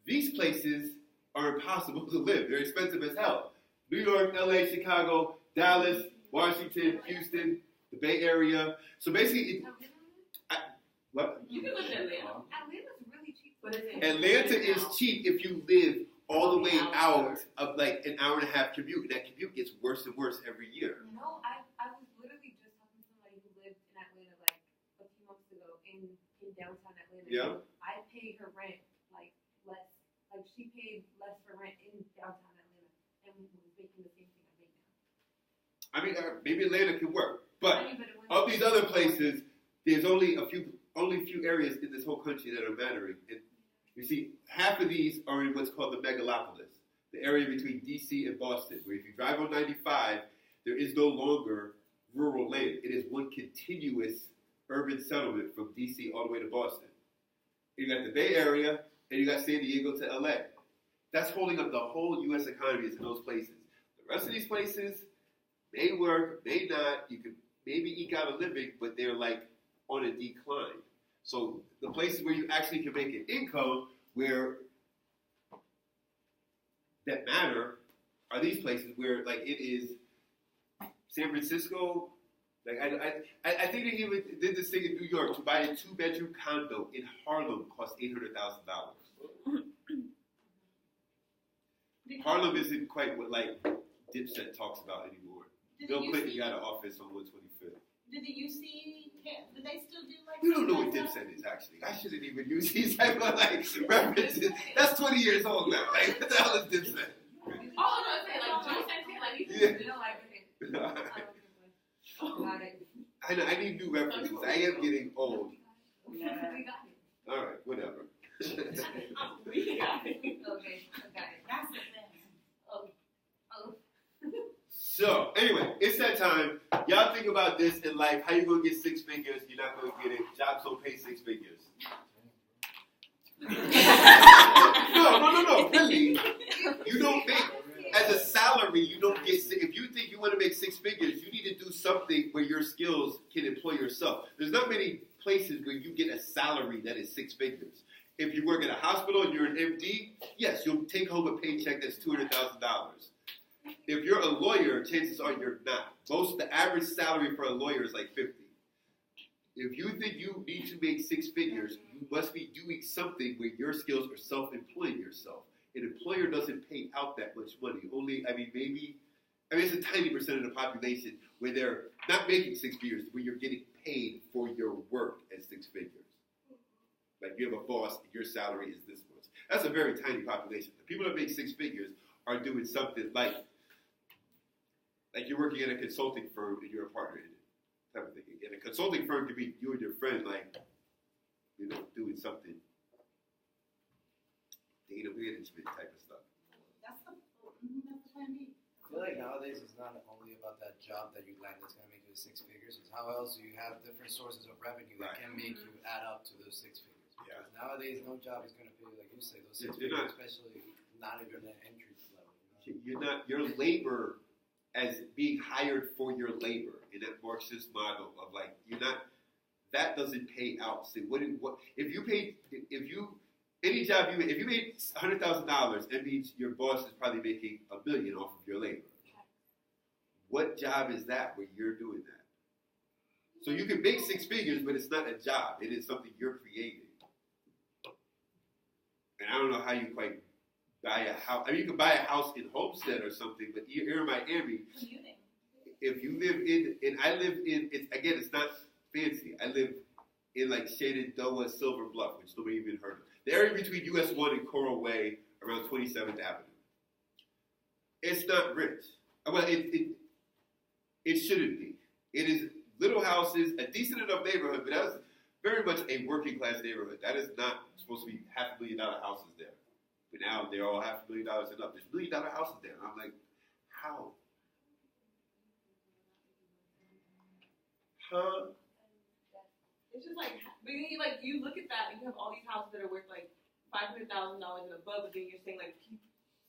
[SPEAKER 3] These places are impossible to live. They're expensive as hell. New York, L.A., Chicago, Dallas, Washington, Houston, the Bay Area. So basically, what?
[SPEAKER 2] You can live in Atlanta,
[SPEAKER 5] Atlanta's really cheap.
[SPEAKER 2] but it's in
[SPEAKER 3] Atlanta is cheap if you live all the way out of like an hour and a half commute. And that commute gets worse and worse every year.
[SPEAKER 5] No, I was literally just talking to somebody who lived in Atlanta like a few months ago in downtown Atlanta.
[SPEAKER 3] Yeah.
[SPEAKER 5] I paid her rent like less, like she paid less for rent in downtown Atlanta and was making the same thing I make now.
[SPEAKER 3] I mean, maybe Atlanta could work, but
[SPEAKER 5] I mean, it
[SPEAKER 3] of
[SPEAKER 5] wasn't-
[SPEAKER 3] these other places, there's only a few areas in this whole country that are mattering. And you see, half of these are in what's called the megalopolis, the area between D.C. and Boston, where if you drive on 95, there is no longer rural land. It is one continuous urban settlement from D.C. all the way to Boston. You got the Bay Area, and you got San Diego to L.A. That's holding up the whole U.S. economy is in those places. The rest of these places may work, may not. You could maybe eke out a living, but they're like on a decline. So the places where you actually can make an income, where that matter, are these places where like it is San Francisco. Like I think they even did this thing in New York to buy a 2-bedroom condo in Harlem cost $800,000. Harlem isn't quite what like Dipset talks about anymore.
[SPEAKER 4] Did
[SPEAKER 3] Bill
[SPEAKER 4] the
[SPEAKER 3] Clinton
[SPEAKER 4] UC
[SPEAKER 3] got an office on 125th.
[SPEAKER 4] Did the UC? Do they still do like?
[SPEAKER 3] You don't know what
[SPEAKER 4] some of that
[SPEAKER 3] Dipset is actually. I shouldn't even use these type of like references. That's 20 years old now. Like what the hell is Dipset?
[SPEAKER 2] Oh, no, I'm saying like Joe Santana, like you
[SPEAKER 3] Yeah.
[SPEAKER 2] can, like okay.
[SPEAKER 5] Got it.
[SPEAKER 3] I know. I need new references. I am getting old.
[SPEAKER 5] We got it.
[SPEAKER 3] All right, whatever.
[SPEAKER 2] We got it.
[SPEAKER 5] Okay, I got it.
[SPEAKER 4] That's the thing.
[SPEAKER 5] Oh.
[SPEAKER 3] So anyway, it's that time. Y'all think about this in life. How you gonna get 6 figures? You're not gonna get it. Jobs don't pay 6 figures. No. Really, you don't make as a salary. You don't get. If you think you want to make 6 figures, you need to do something where your skills can employ yourself. There's not many places where you get a salary that is 6 figures. If you work at a hospital and you're an MD, yes, you'll take home a paycheck that's $200,000. If you're a lawyer, chances are you're not. The average salary for a lawyer is like 50. If you think you need to make 6 figures, you must be doing something where your skills are self-employing yourself. An employer doesn't pay out that much money. It's a tiny percent of the population where they're not making 6 figures, where you're getting paid for your work at 6 figures. Like you have a boss, and your salary is this much. That's a very tiny population. The people that make 6 figures are doing something like you're working at a consulting firm and you're a partner in it, type of thing. And a consulting firm could be you and your friend, doing something data management type of stuff.
[SPEAKER 4] That's the plan B.
[SPEAKER 8] I feel like nowadays it's not only about that job that you land that's going to make you 6 figures. It's how else you have different sources of revenue that can make you add up to those 6 figures.
[SPEAKER 3] Yeah.
[SPEAKER 8] Because nowadays no job is going to pay, like you say, those 6
[SPEAKER 3] You're
[SPEAKER 8] figures,
[SPEAKER 3] not.
[SPEAKER 8] especially not even at entry level.
[SPEAKER 3] You're not your labor as being hired for your labor in that Marxist model of that doesn't pay out. So if you made $100,000, that means your boss is probably making $1 million off of your labor. What job is that where you're doing that? So you can make 6 figures, but it's not a job. It is something you're creating. And I don't know how you quite buy a house. I mean, you can buy a house in Homestead or something, but here in Miami,
[SPEAKER 4] Commuting.
[SPEAKER 3] if you live and I live in, it's not fancy. I live in like Shenandoah, Silver Bluff, which nobody even heard of. The area between US 1 and Coral Way, around 27th Avenue. It's not rich. Well, it shouldn't be. It is little houses, a decent enough neighborhood, but that is very much a working class neighborhood. That is not supposed to be $500,000 houses there. But now they're all $500,000 and up. There's $1 million houses there. And I'm like, how? Huh?
[SPEAKER 2] It's just like, but then you look at that and you have all these houses that are worth like $500,000 and above, but then you're saying like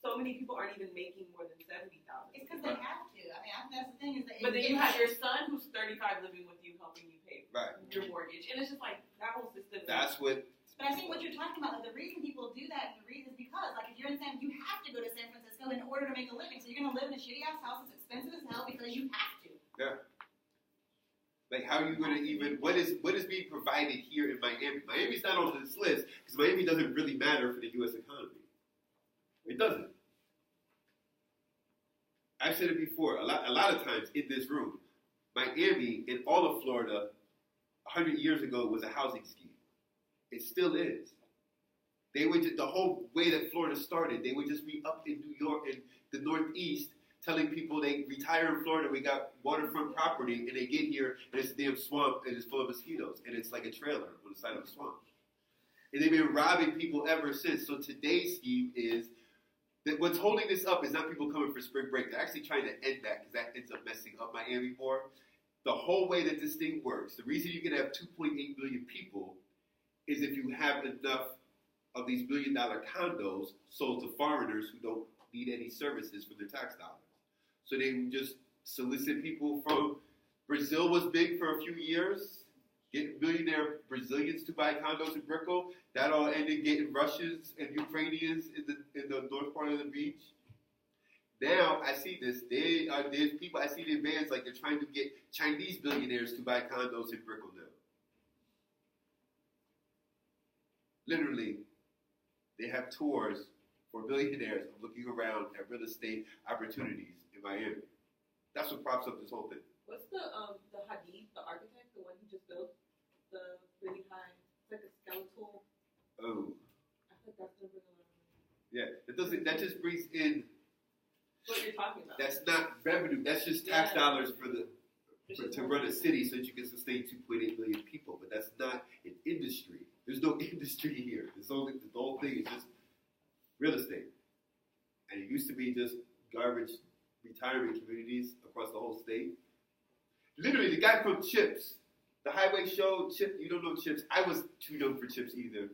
[SPEAKER 2] so many people aren't even making more than $70,000.
[SPEAKER 4] It's because they have to. I mean, that's the thing is that.
[SPEAKER 2] But then you have your son who's 35 living with you, helping you pay your mortgage, and it's just like that whole system.
[SPEAKER 3] That's what.
[SPEAKER 4] But I think what you're talking about, like, the reason people do that, and the reason is because, like, if you're in you have to go to San Francisco in order to make a living. So you're gonna live in a shitty ass house that's expensive as hell because you have to.
[SPEAKER 3] Yeah. Like, how are you going to even, what is being provided here in Miami? Miami's not on this list because Miami doesn't really matter for the U.S. economy. It doesn't. I've said it before, a lot of times in this room, Miami and all of Florida 100 years ago was a housing scheme. It still is. They would the whole way that Florida started, they would just be up in New York and the Northeast telling people they retire in Florida, we got waterfront property, and they get here, and it's a damn swamp, and it's full of mosquitoes, and it's like a trailer on the side of a swamp. And they've been robbing people ever since. So today's scheme is that what's holding this up is not people coming for spring break. They're actually trying to end that because that ends up messing up Miami more. The whole way that this thing works, the reason you can have 2.8 million people is if you have enough of these $1 billion condos sold to foreigners who don't need any services for their tax dollars. So they just solicit people from Brazil was big for a few years, getting millionaire Brazilians to buy condos in Brickell. That all ended getting Russians and Ukrainians in the north part of the beach. Now I see this. There's people I see the vans like they're trying to get Chinese billionaires to buy condos in Brickell now. Literally, they have tours for billionaires of looking around at real estate opportunities in Miami. That's what props up this whole thing.
[SPEAKER 2] What's the Hadid, the architect, the one who just built the really high, it's like a skeletal.
[SPEAKER 3] Oh.
[SPEAKER 2] I think that's the real one.
[SPEAKER 3] Yeah, that just brings in.
[SPEAKER 2] What you're talking about.
[SPEAKER 3] That's not revenue. That's just tax dollars to run a city so that you can sustain 2.8 million people. But that's not an industry. There's no industry here. The whole thing is just real estate. And it used to be just garbage retirement communities across the whole state. Literally, the guy from Chips, the highway show, Chip, you don't know Chips. I was too young for Chips either.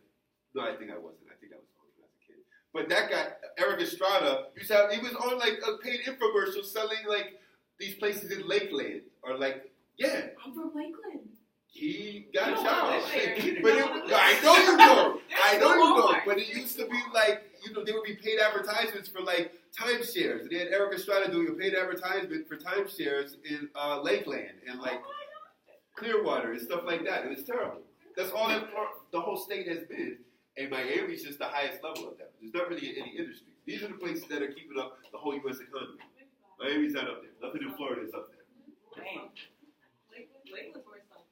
[SPEAKER 3] No, I think I wasn't. I think I was older when I was a kid. But that guy, Eric Estrada, he was on like a paid infomercial selling like these places in Lakeland. Or like, yeah.
[SPEAKER 2] I'm from Lakeland.
[SPEAKER 3] He got a
[SPEAKER 2] You don't
[SPEAKER 3] job.
[SPEAKER 2] live there.
[SPEAKER 3] But I know you don't. I know you don't. But it used to be like, there would be paid advertisements for like timeshares. They had Eric Estrada doing a paid advertisement for timeshares in Lakeland and like Clearwater and stuff like that. It was terrible. That's all that the whole state has been. And Miami's just the highest level of that. There's not really any industry. These are the places that are keeping up the whole U.S. economy. Miami's not up there. Nothing in Florida is up there.
[SPEAKER 2] Lakeland's where it's like.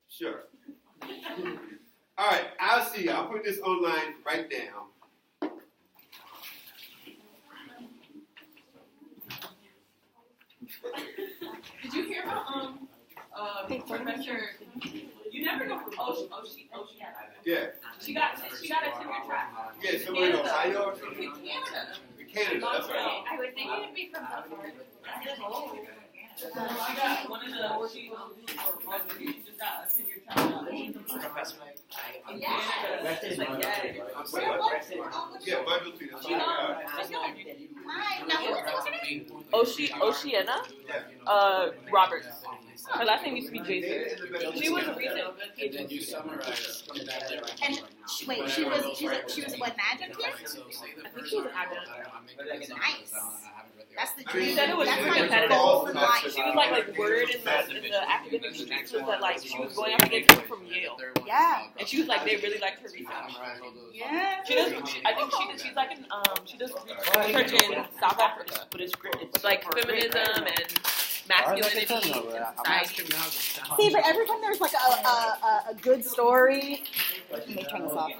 [SPEAKER 3] Sure. All right, I'll see you. I'll put this online right now.
[SPEAKER 2] Did you hear about Professor? You never know from Oceana.
[SPEAKER 3] Yeah.
[SPEAKER 2] She got a tenure track.
[SPEAKER 3] Yeah, somewhere in Ohio or something.
[SPEAKER 2] In Canada.
[SPEAKER 3] In Canada, that's right.
[SPEAKER 5] I would think it'd be from Florida.
[SPEAKER 2] She got one of the she just got a tenure track.
[SPEAKER 8] Professor.
[SPEAKER 2] In Canada. It's like,
[SPEAKER 3] Yeah, Bible Tree. That's all I got.
[SPEAKER 4] Hi, now what's her name?
[SPEAKER 9] Oceana Roberts. Her last name used to be Jason. She was a recent
[SPEAKER 8] And then you summarize from that there.
[SPEAKER 4] And Wait, she was what, an adjunct here?
[SPEAKER 9] I think she was an adjunct.
[SPEAKER 4] Nice. That's the
[SPEAKER 9] She
[SPEAKER 4] dream.
[SPEAKER 9] said it was
[SPEAKER 4] That's
[SPEAKER 9] really
[SPEAKER 4] my
[SPEAKER 9] competitive.
[SPEAKER 4] goal for life.
[SPEAKER 9] She was like word in the academic streets was that like she was going up against people from Yale.
[SPEAKER 4] Yeah.
[SPEAKER 9] And she was like they really liked her research.
[SPEAKER 4] Yeah.
[SPEAKER 9] She does. I think she's like in she does research in South Africa, but it's like feminism and masculinity and society.
[SPEAKER 4] See, but every time there's like a good story, let me turn this off.